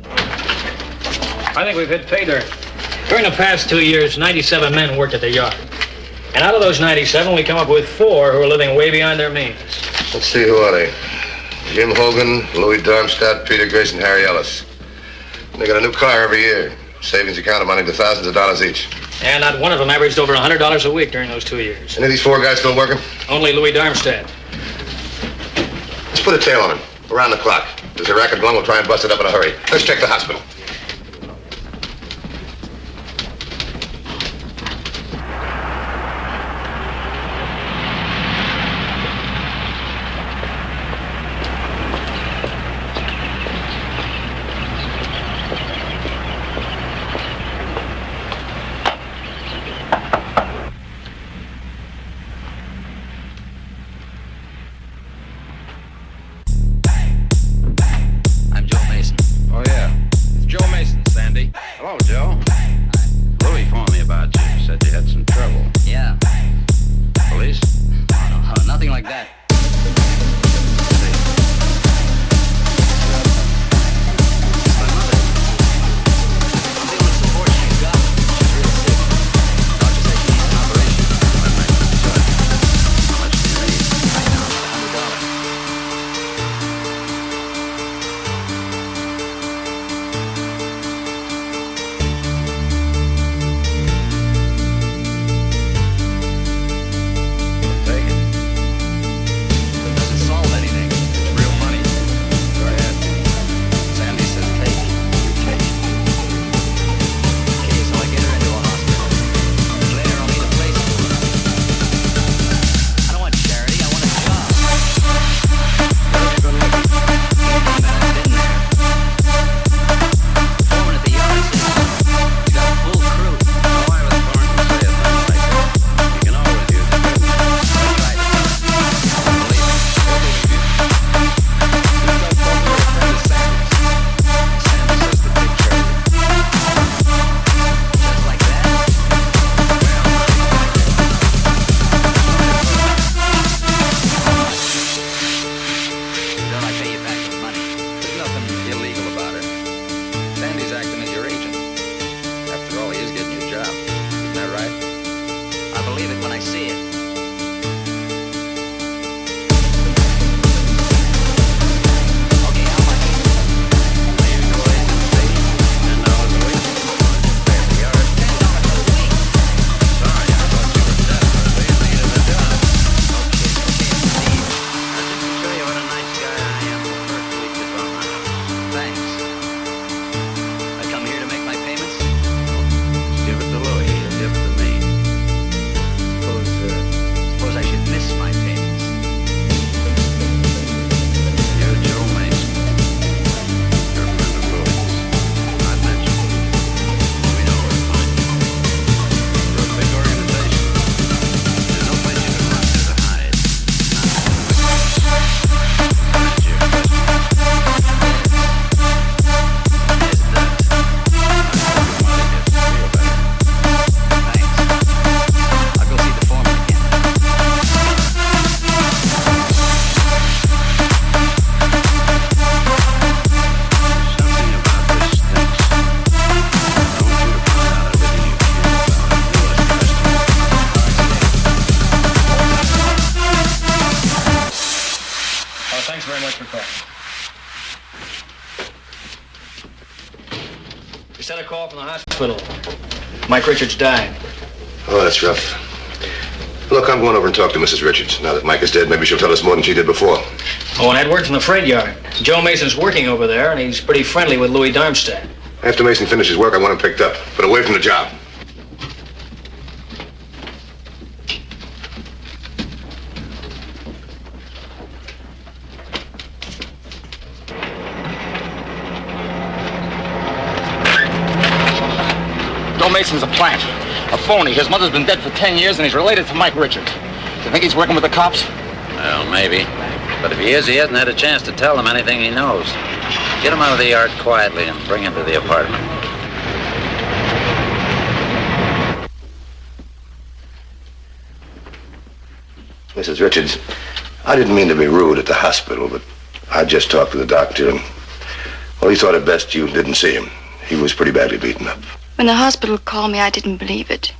I think we've hit pay dirt. During the past 2 years, 97 men worked at the yard. And out of those 97, we come up with 4 who are living way beyond their means. Let's see, who are they? Jim Hogan, Louis Darmstadt, Peter Grace, and Harry Ellis. They got a new car every year. Savings account amounting to thousands of dollars each. And not one of them averaged over $100 a week during those 2 years. Any of these 4 guys still working? Only Louis Darmstadt. Let's put a tail on him. Around the clock. If there's a racket going, we'll try and bust it up in a hurry. Let's check the hospital. Sent a call from the hospital. Mike Richards died. Oh, that's rough. Look, I'm going over and talk to Mrs. Richards. Now that Mike is dead, maybe she'll tell us more than she did before. Oh, and Ed works in the freight yard. Joe Mason's working over there, and he's pretty friendly with Louis Darmstadt. After Mason finishes work, I want him picked up, but away from the job. Joe Mason's a plant. A phony. His mother's been dead for 10 years, and he's related to Mike Richards. Do you think he's working with the cops? Well, maybe. But if he is, he hasn't had a chance to tell them anything he knows. Get him out of the yard quietly and bring him to the apartment. Mrs. Richards, I didn't mean to be rude at the hospital, but I just talked to the doctor, and, well, he thought it best you didn't see him. He was pretty badly beaten up. When the hospital called me, I didn't believe it.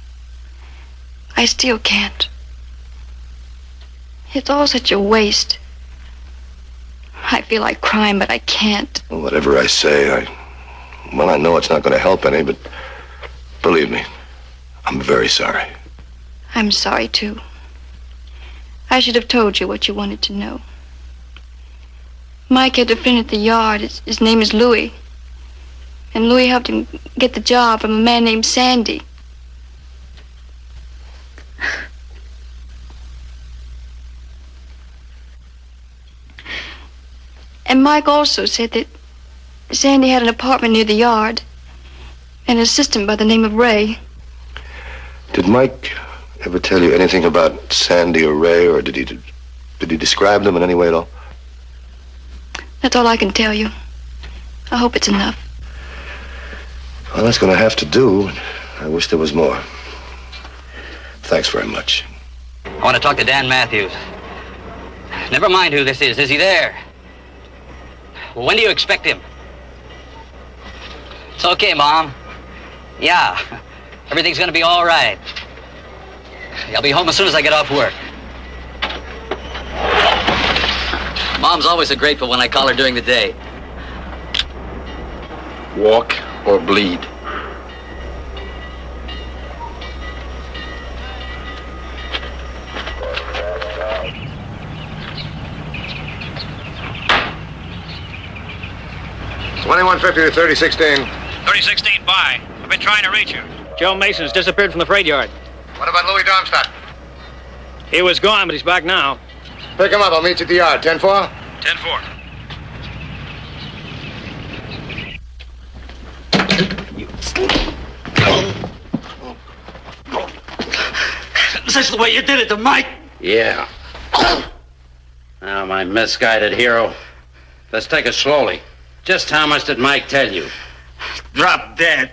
I still can't. It's all such a waste. I feel like crying, but I can't. Well, whatever I say, I know it's not going to help any, but believe me, I'm very sorry. I'm sorry, too. I should have told you what you wanted to know. Mike had a friend at the yard. His name is Louis. And Louis helped him get the job from a man named Sandy. And Mike also said that Sandy had an apartment near the yard. An assistant by the name of Ray. Did Mike ever tell you anything about Sandy or Ray, or did he describe them in any way at all? That's all I can tell you. I hope it's enough. Well, that's going to have to do. I wish there was more. Thanks very much. I want to talk to Dan Matthews. Never mind who this is. Is he there? Well, when do you expect him? It's okay, Mom. Yeah, everything's gonna be all right. I'll be home as soon as I get off work. Mom's always so grateful when I call her during the day. Walk or bleed. $21.50 to 3016. 3016 by. I've been trying to reach you. Joe Mason's disappeared from the freight yard. What about Louis Darmstadt? He was gone, but he's back now. Pick him up. I'll meet you at the yard. 10-4? 10-4. Is this the way you did it to Mike? Yeah. Now, my misguided hero. Let's take it slowly. Just how much did Mike tell you? Drop dead.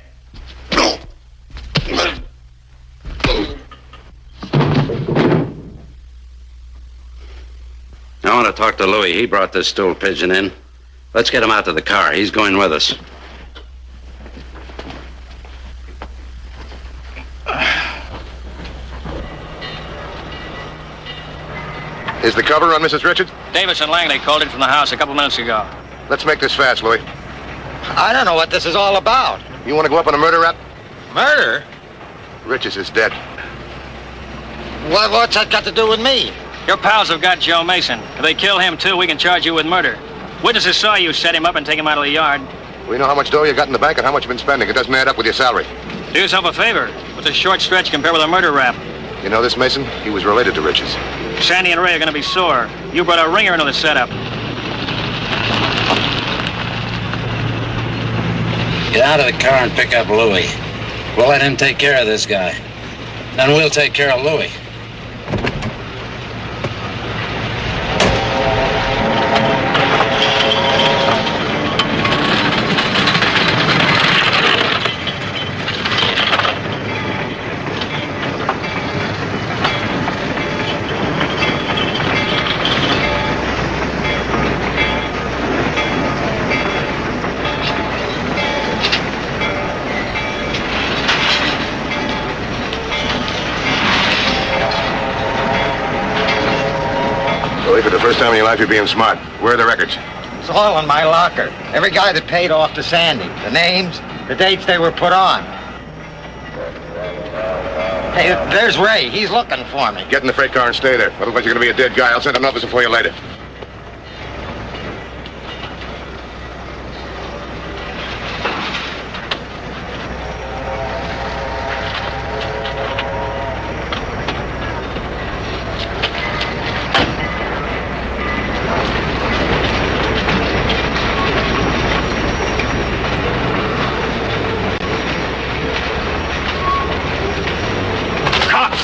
I want to talk to Louis. He brought this stool pigeon in. Let's get him out to the car. He's going with us. Is the cover on Mrs. Richards? Davis and Langley called in from the house a couple minutes ago. Let's make this fast, Louis. I don't know what this is all about. You want to go up on a murder rap? Murder? Richards is dead. What's that got to do with me? Your pals have got Joe Mason. If they kill him, too, we can charge you with murder. Witnesses saw you set him up and take him out of the yard. We know how much dough you got in the bank and how much you've been spending. It doesn't add up with your salary. Do yourself a favor. What's a short stretch compared with a murder rap? You know this, Mason? He was related to Richards. Sandy and Ray are going to be sore. You brought a ringer into the setup. Get out of the car and pick up Louis. We'll let him take care of this guy. Then we'll take care of Louis. For the first time in your life, you're being smart. Where are the records? It's all in my locker. Every guy that paid off to Sandy. The names, the dates they were put on. Hey, there's Ray. He's looking for me. Get in the freight car and stay there. Otherwise, you're going to be a dead guy. I'll send an officer for you later.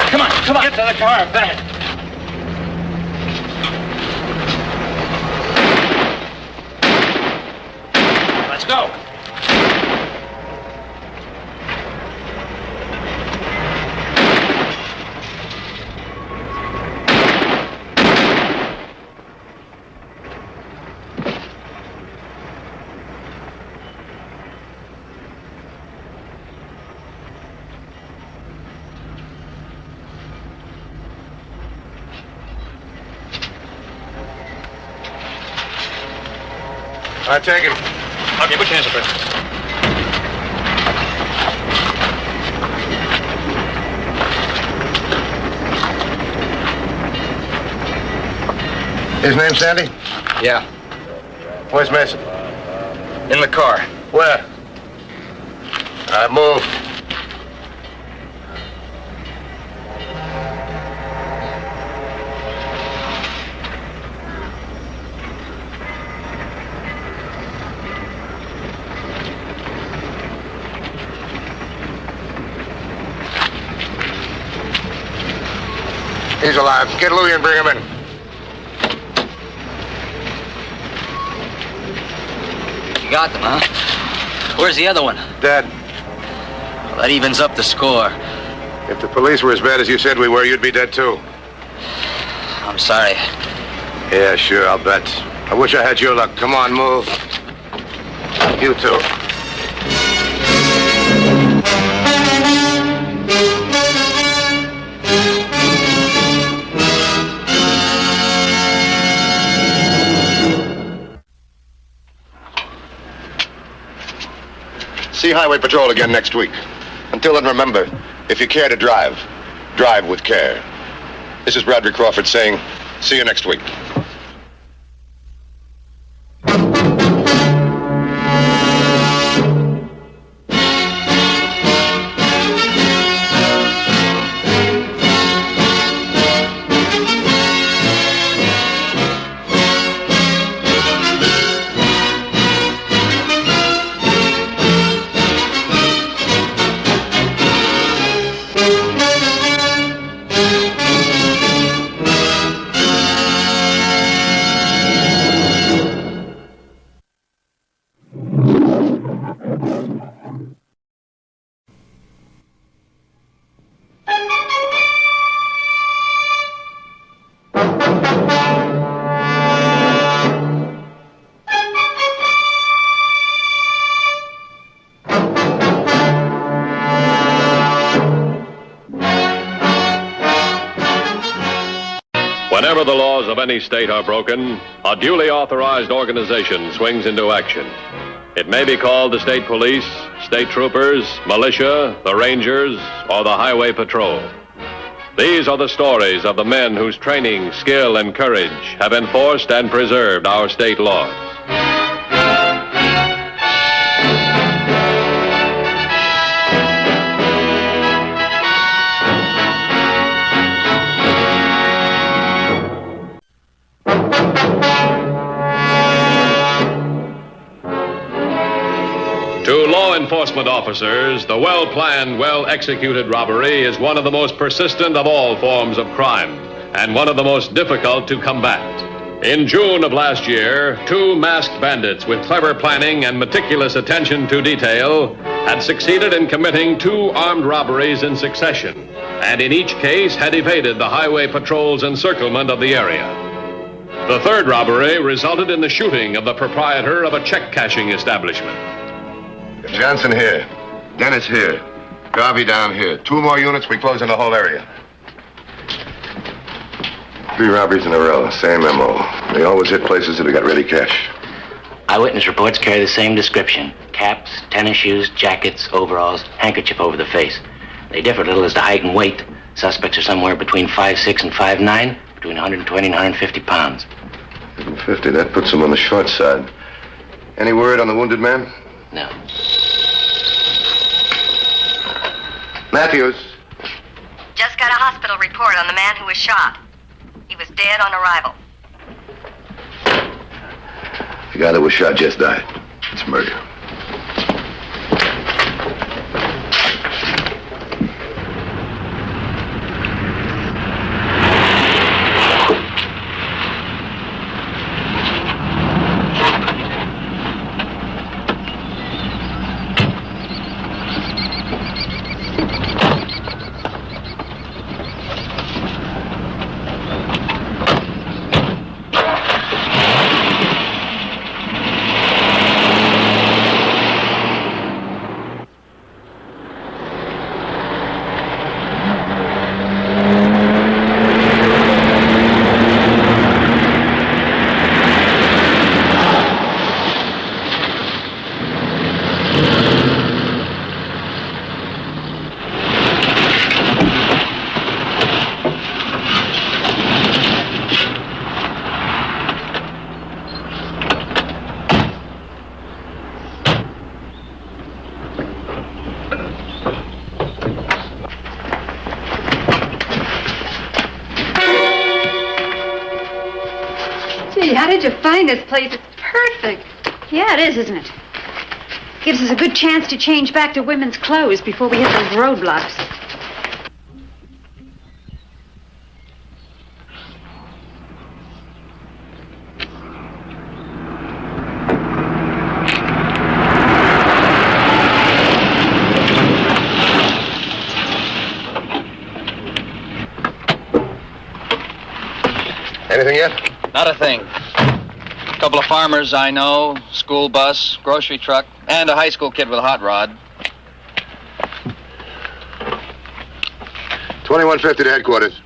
Come on. Get to the car, back. Let's go. I take him. Okay, put your hands up, Fred. His name Sandy? Yeah. Where's Mason? In the car. Where? I move. He's alive. Get Louie and bring him in. You got them, huh? Where's the other one? Dead. Well, that evens up the score. If the police were as bad as you said we were, you'd be dead too. I'm sorry. Yeah, sure, I'll bet. I wish I had your luck. Come on, move. You too. See Highway Patrol again next week. Until then, remember, if you care to drive, drive with care. This is Bradley Crawford saying, see you next week. Whenever the laws of any state are broken, a duly authorized organization swings into action. It may be called the state police, state troopers, militia, the rangers, or the highway patrol. These are the stories of the men whose training, skill, and courage have enforced and preserved our state laws. To law enforcement officers, the well-planned, well-executed robbery is one of the most persistent of all forms of crime, and one of the most difficult to combat. In June of last year, two masked bandits with clever planning and meticulous attention to detail had succeeded in committing two armed robberies in succession, and in each case had evaded the highway patrol's encirclement of the area. The third robbery resulted in the shooting of the proprietor of a check-cashing establishment. Johnson here. Dennis here. Garvey down here. Two more units, we close in the whole area. 3 robberies in a row. Same MO. They always hit places that have got ready cash. Eyewitness reports carry the same description. Caps, tennis shoes, jackets, overalls, handkerchief over the face. They differ little as to height and weight. Suspects are somewhere between 5'6" and 5'9", between 120 and 150 pounds. 150, that puts them on the short side. Any word on the wounded man? No. Matthews. Just got a hospital report on the man who was shot. He was dead on arrival. The guy that was shot just died. It's murder. find this place. It's perfect. Yeah, it is, isn't it? Gives us a good chance to change back to women's clothes before we hit those roadblocks. Anything yet? Not a thing. A couple of farmers I know, school bus, grocery truck, and a high school kid with a hot rod. 2150 to headquarters.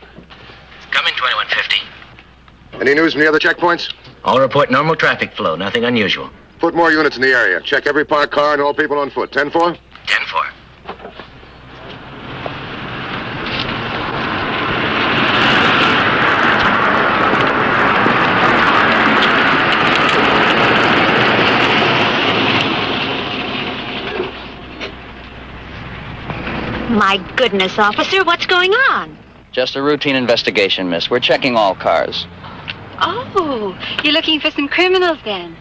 Coming, 2150. Any news from the other checkpoints? All report normal traffic flow, nothing unusual. Put more units in the area. Check every parked car and all people on foot. 10-4? 10-4. My goodness, officer, what's going on? Just a routine investigation, miss. We're checking all cars. Oh, you're looking for some criminals then?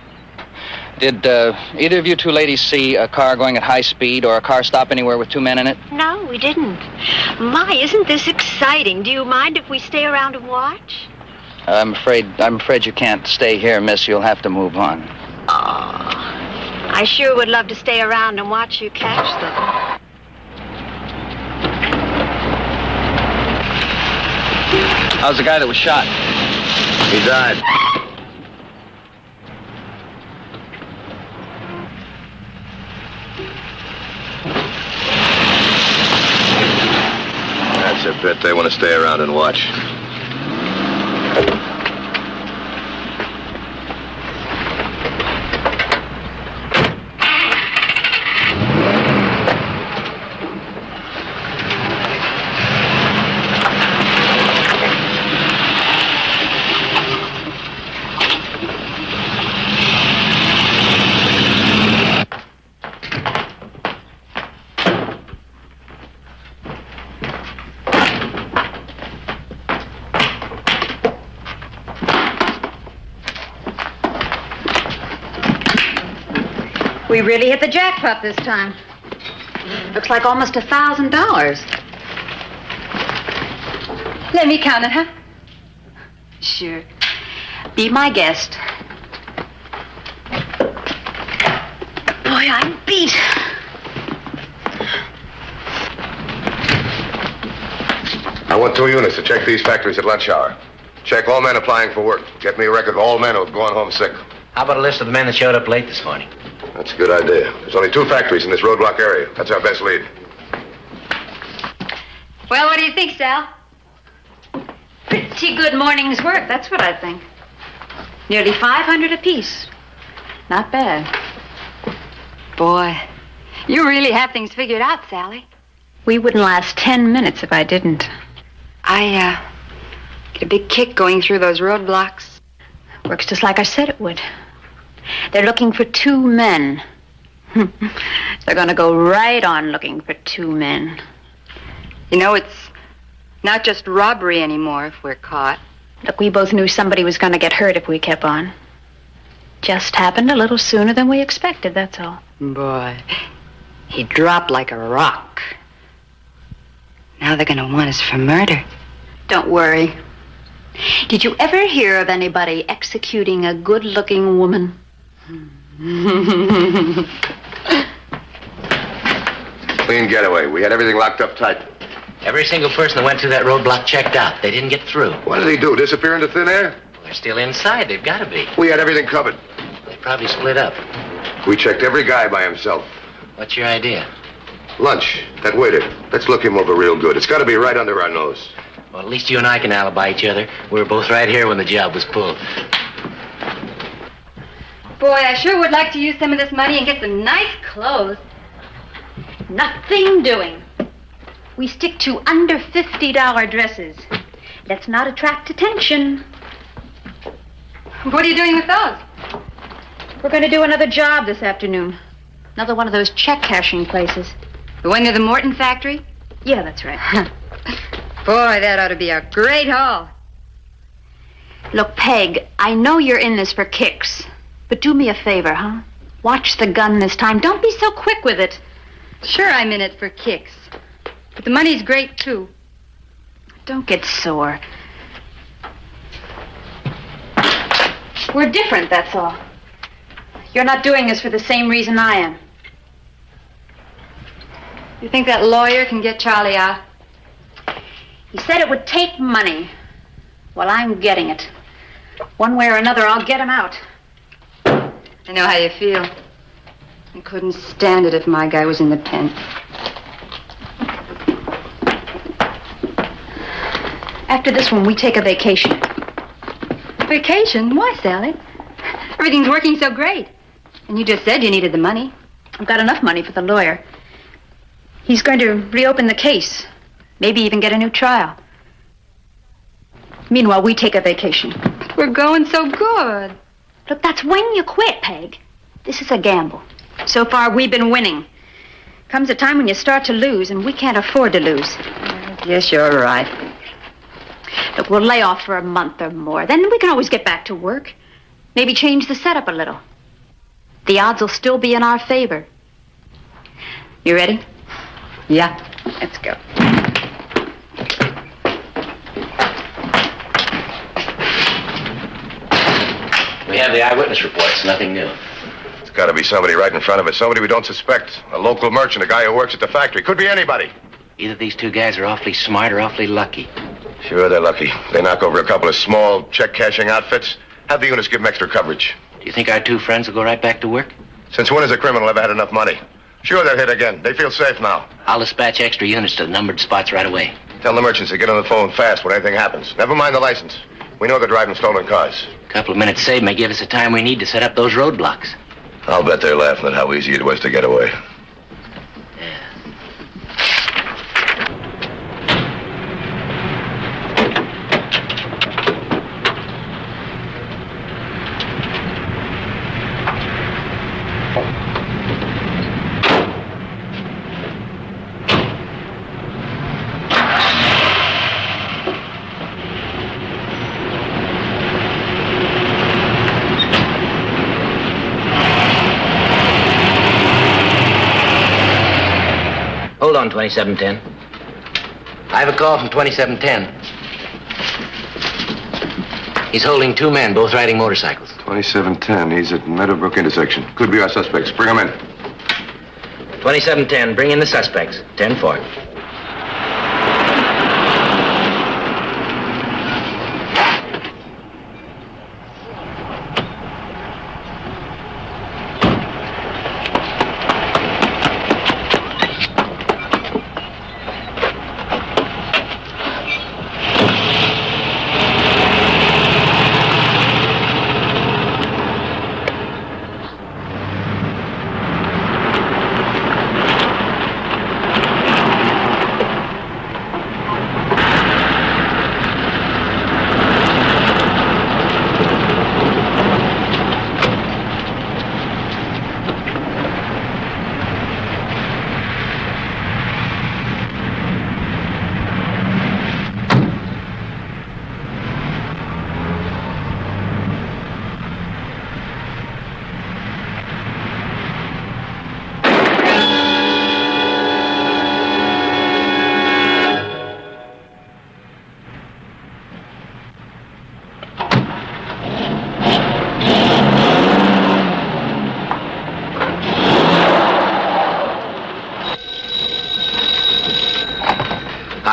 Did either of you two ladies see a car going at high speed or a car stop anywhere with two men in it? No, we didn't. My, isn't this exciting? Do you mind if we stay around and watch? I'm afraid you can't stay here, miss. You'll have to move on. I sure would love to stay around and watch you catch them. How's the guy that was shot? He died. That's a bit. They want to stay around and watch. We really hit the jackpot this time. Looks like almost $1,000. Let me count it, huh? Sure. Be my guest. Boy, I'm beat. I want 2 units to check these factories at lunch hour. Check all men applying for work. Get me a record of all men who have gone home sick. How about a list of the men that showed up late this morning? That's a good idea. There's only 2 factories in this roadblock area. That's our best lead. Well, what do you think, Sal? Pretty good morning's work, that's what I think. Nearly 500 apiece. Not bad. Boy, you really have things figured out, Sally. We wouldn't last 10 minutes if I didn't. I get a big kick going through those roadblocks. Works just like I said it would. They're looking for 2 men. They're going to go right on looking for 2 men. You know, it's not just robbery anymore if we're caught. Look, we both knew somebody was going to get hurt if we kept on. Just happened a little sooner than we expected, that's all. Boy, he dropped like a rock. Now they're going to want us for murder. Don't worry. Did you ever hear of anybody executing a good-looking woman? Clean getaway. We had everything locked up tight. Every single person that went through that roadblock checked out. They didn't get through. What did he do? Disappear into thin air? They're still inside. They've got to be. We had everything covered. They probably split up. We checked every guy by himself. What's your idea? Lunch. That waiter. Let's look him over real good. It's got to be right under our nose. Well, at least you and I can alibi each other. We were both right here when the job was pulled. Boy, I sure would like to use some of this money and get some nice clothes. Nothing doing. We stick to under $50 dresses. Let's not attract attention. What are you doing with those? We're going to do another job this afternoon. Another one of those check cashing places. The one near the Morton factory? Yeah, that's right. Boy, that ought to be a great haul. Look, Peg, I know you're in this for kicks, but do me a favor, huh? Watch the gun this time. Don't be so quick with it. Sure, I'm in it for kicks. But the money's great, too. Don't get sore. We're different, that's all. You're not doing this for the same reason I am. You think that lawyer can get Charlie out? He said it would take money. Well, I'm getting it. One way or another, I'll get him out. I know how you feel. I couldn't stand it if my guy was in the pen. After this one, we take a vacation. Vacation? Why, Sally? Everything's working so great. And you just said you needed the money. I've got enough money for the lawyer. He's going to reopen the case. Maybe even get a new trial. Meanwhile, we take a vacation. We're going so good. Look, that's when you quit, Peg. This is a gamble. So far, we've been winning. Comes a time when you start to lose, and we can't afford to lose. Yes, you're right. Look, we'll lay off for a month or more. Then we can always get back to work. Maybe change the setup a little. The odds will still be in our favor. You ready? Yeah, let's go. We have the eyewitness reports, nothing new. It's got to be somebody right in front of us, somebody we don't suspect. A local merchant, a guy who works at the factory. Could be anybody. Either these two guys are awfully smart or awfully lucky. Sure, they're lucky. They knock over a couple of small check-cashing outfits. Have the units give them extra coverage. Do you think our two friends will go right back to work? Since when has a criminal ever had enough money? Sure, they'll hit again. They feel safe now. I'll dispatch extra units to the numbered spots right away. Tell the merchants to get on the phone fast when anything happens. Never mind the license. We know they're driving stolen cars. A couple of minutes saved may give us the time we need to set up those roadblocks. I'll bet they're laughing at how easy it was to get away. Hold on, 2710. I have a call from 2710. He's holding two men, both riding motorcycles. 2710, he's at Meadowbrook intersection. Could be our suspects. Bring him in. 2710, bring in the suspects. 10-4.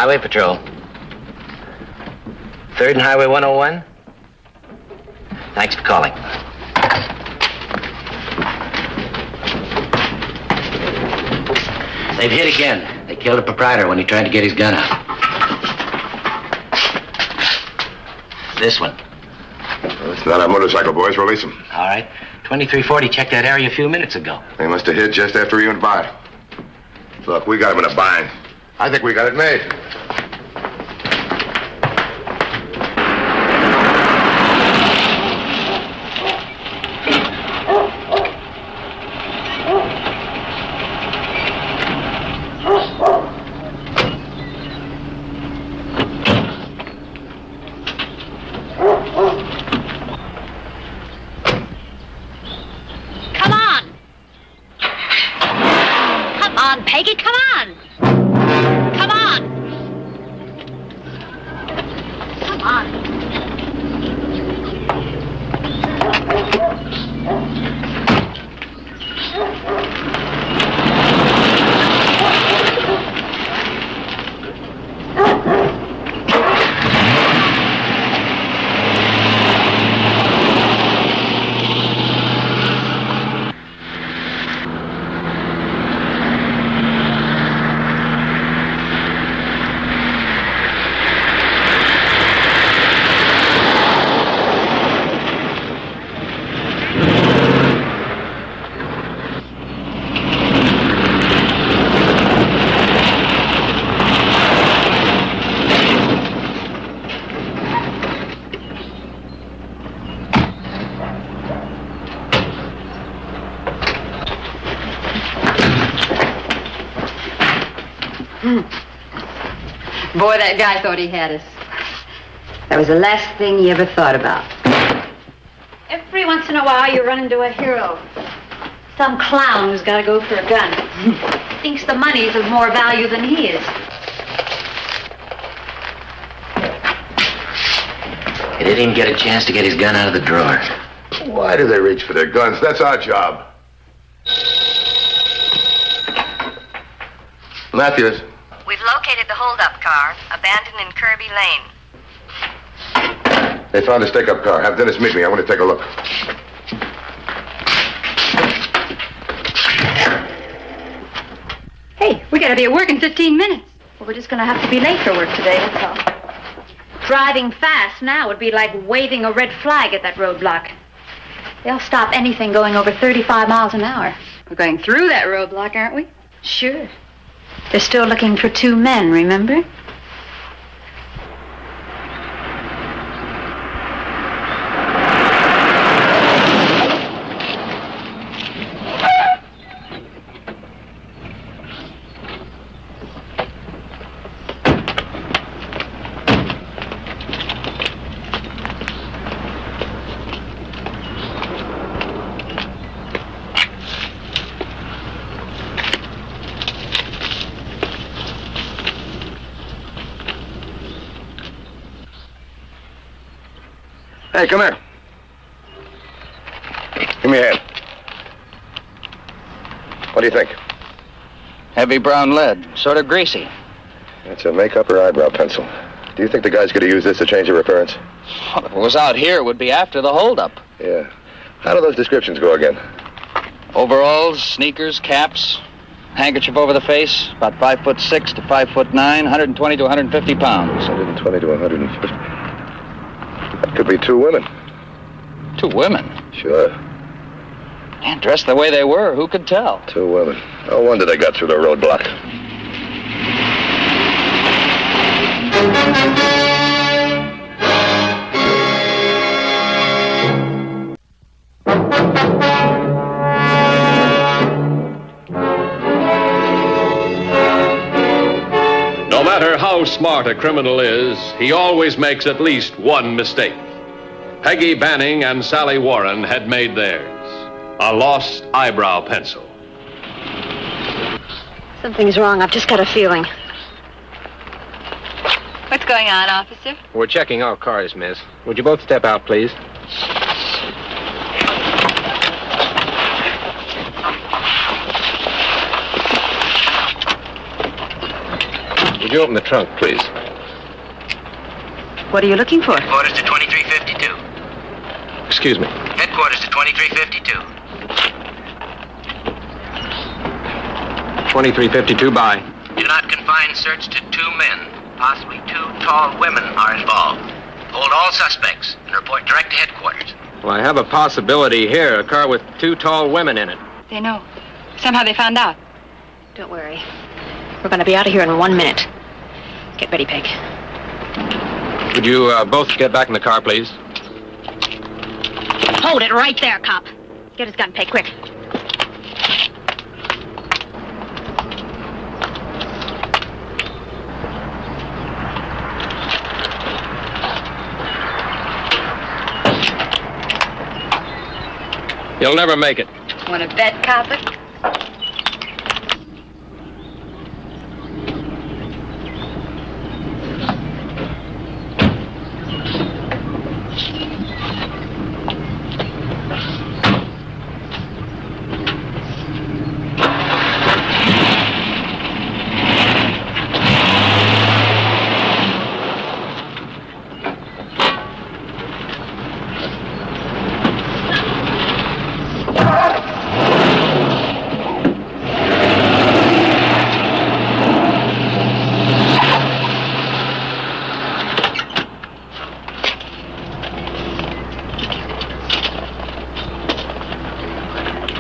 Highway Patrol. 3rd and Highway 101. Thanks for calling. They've hit again. They killed a proprietor when he tried to get his gun out. This one. Well, it's not our motorcycle, boys. Release them. All right. 2340 checked that area a few minutes ago. They must have hit just after he went by. Look, we got him in a bind. I think we got it made. on, Peggy, come on. Come on. Come on. Boy, that guy thought he had us. That was the last thing he ever thought about. Every once in a while, you run into a hero. Some clown who's got to go for a gun. Thinks the money's of more value than he is. He didn't even get a chance to get his gun out of the drawer. Why do they reach for their guns? That's our job. Matthews. We've located the holdup car, abandoned in Kirby Lane. They found a stick-up car. Have Dennis meet me. I want to take a look. Hey, we gotta be at work in 15 minutes. Well, we're just gonna have to be late for work today, that's all. Driving fast now would be like waving a red flag at that roadblock. They'll stop anything going over 35 miles an hour. We're going through that roadblock, aren't we? Sure. They're still looking for 2 men, remember? Hey, come here. Give me a hand. What do you think? Heavy brown lead, sort of greasy. It's a makeup or eyebrow pencil. Do you think the guy's going to use this to change their appearance? Well, if it was out here, it would be after the holdup. Yeah. How do those descriptions go again? Overalls, sneakers, caps, handkerchief over the face, about 5'6" to 5'9", 120 to 150 pounds. 120 to 150. That could be 2 women. 2 women? Sure. And dressed the way they were, who could tell? 2 women. No wonder they got through the roadblock. No matter how smart a criminal is, he always makes at least one mistake. Peggy Banning and Sally Warren had made theirs. A lost eyebrow pencil. Something's wrong. I've just got a feeling. What's going on, officer? We're checking all cars, miss. Would you both step out, please? Would you open the trunk, please? What are you looking for? Headquarters to 2352. Excuse me. Headquarters to 2352. 2352, bye. Do not confine search to 2 men. Possibly 2 tall women are involved. Hold all suspects and report direct to headquarters. Well, I have a possibility here. A car with 2 tall women in it. They know. Somehow they found out. Don't worry. We're going to be out of here in 1 minute. Get ready, Peg. Would you both get back in the car, please? Hold it right there, cop. Get his gun, Peg, quick. You'll never make it. Want to bet, copper?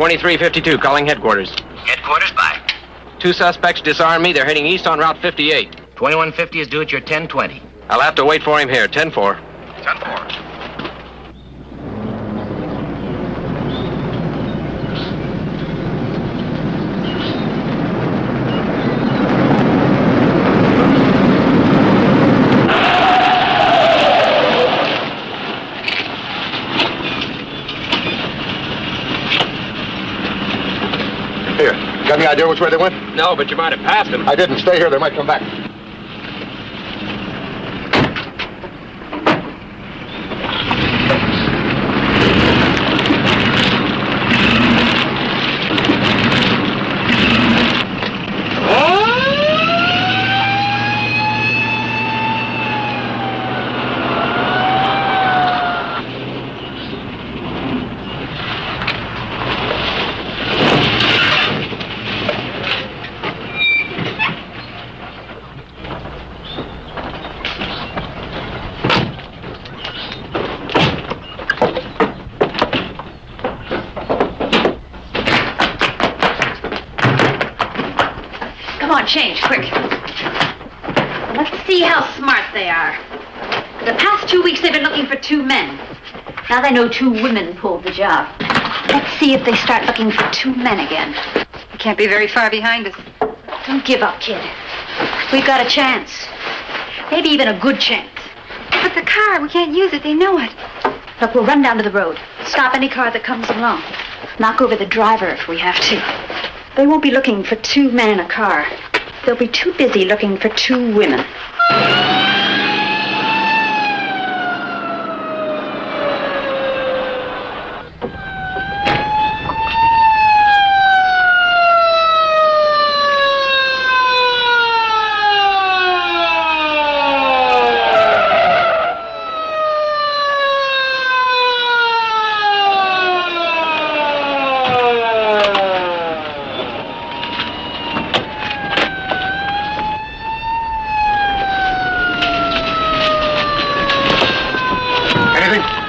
2352, calling headquarters. Headquarters, bye. 2 suspects disarmed me. They're heading east on Route 58. 2150 is due at your 1020. I'll have to wait for him here. 10-4. 10-4. Here, got any idea which way they went? No, but you might have passed him. I didn't. Stay here. They might come back. Come on, change, quick. Let's see how smart they are. For the past 2 weeks, they've been looking for 2 men. Now they know 2 women pulled the job. Let's see if they start looking for 2 men again. You can't be very far behind us. Don't give up, kid. We've got a chance. Maybe even a good chance. But the car, we can't use it. They know it. Look, we'll run down to the road. Stop any car that comes along. Knock over the driver if we have to. They won't be looking for 2 men in a car. They'll be too busy looking for 2 women.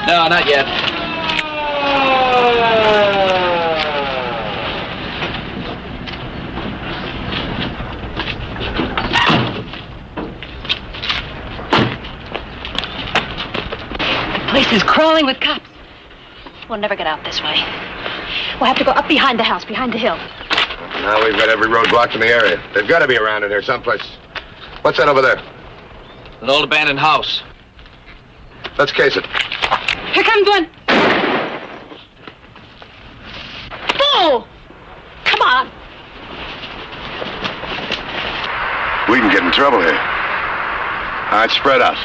No, not yet. The place is crawling with cops. We'll never get out this way. We'll have to go up behind the house, behind the hill. Now we've got every road blocked in the area. They've got to be around in here someplace. What's that over there? An old abandoned house. Let's case it. Here comes one. Bull! Come on. We can get in trouble here. All right, spread out.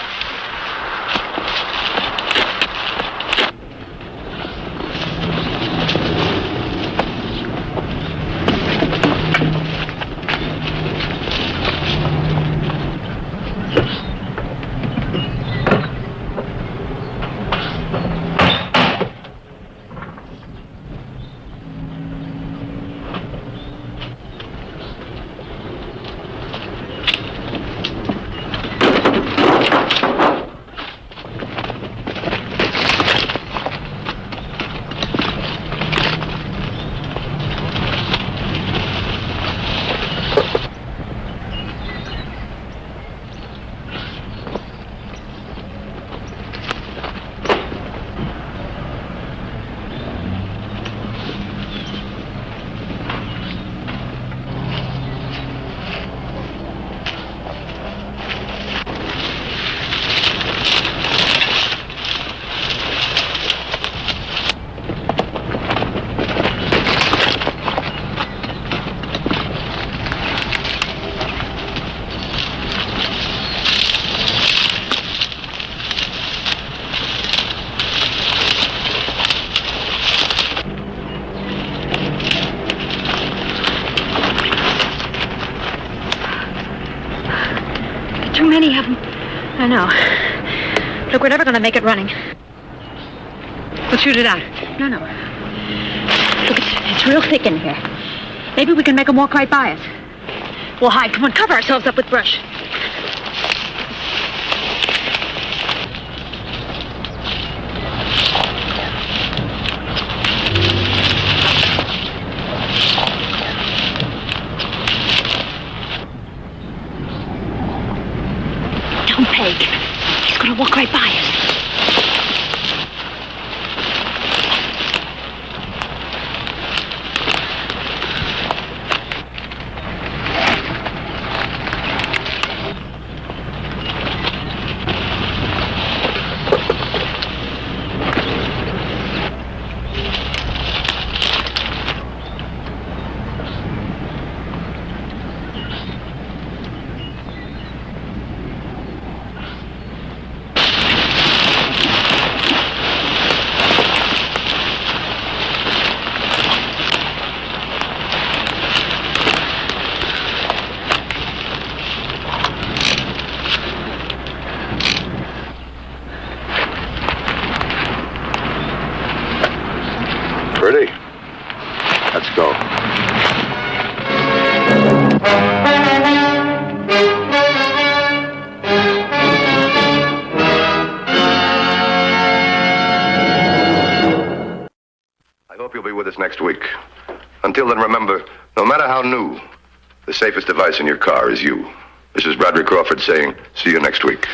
Too many of them. I know. Look, we're never going to make it running. We'll shoot it out. No. Look, it's real thick in here. Maybe we can make them walk right by us. We'll hide. Come on, cover ourselves up with brush. take. He's gonna walk right by us. Pretty. Let's go. I hope you'll be with us next week. Until then, remember, no matter how new, the safest device in your car is you. This is Broderick Crawford saying, see you next week.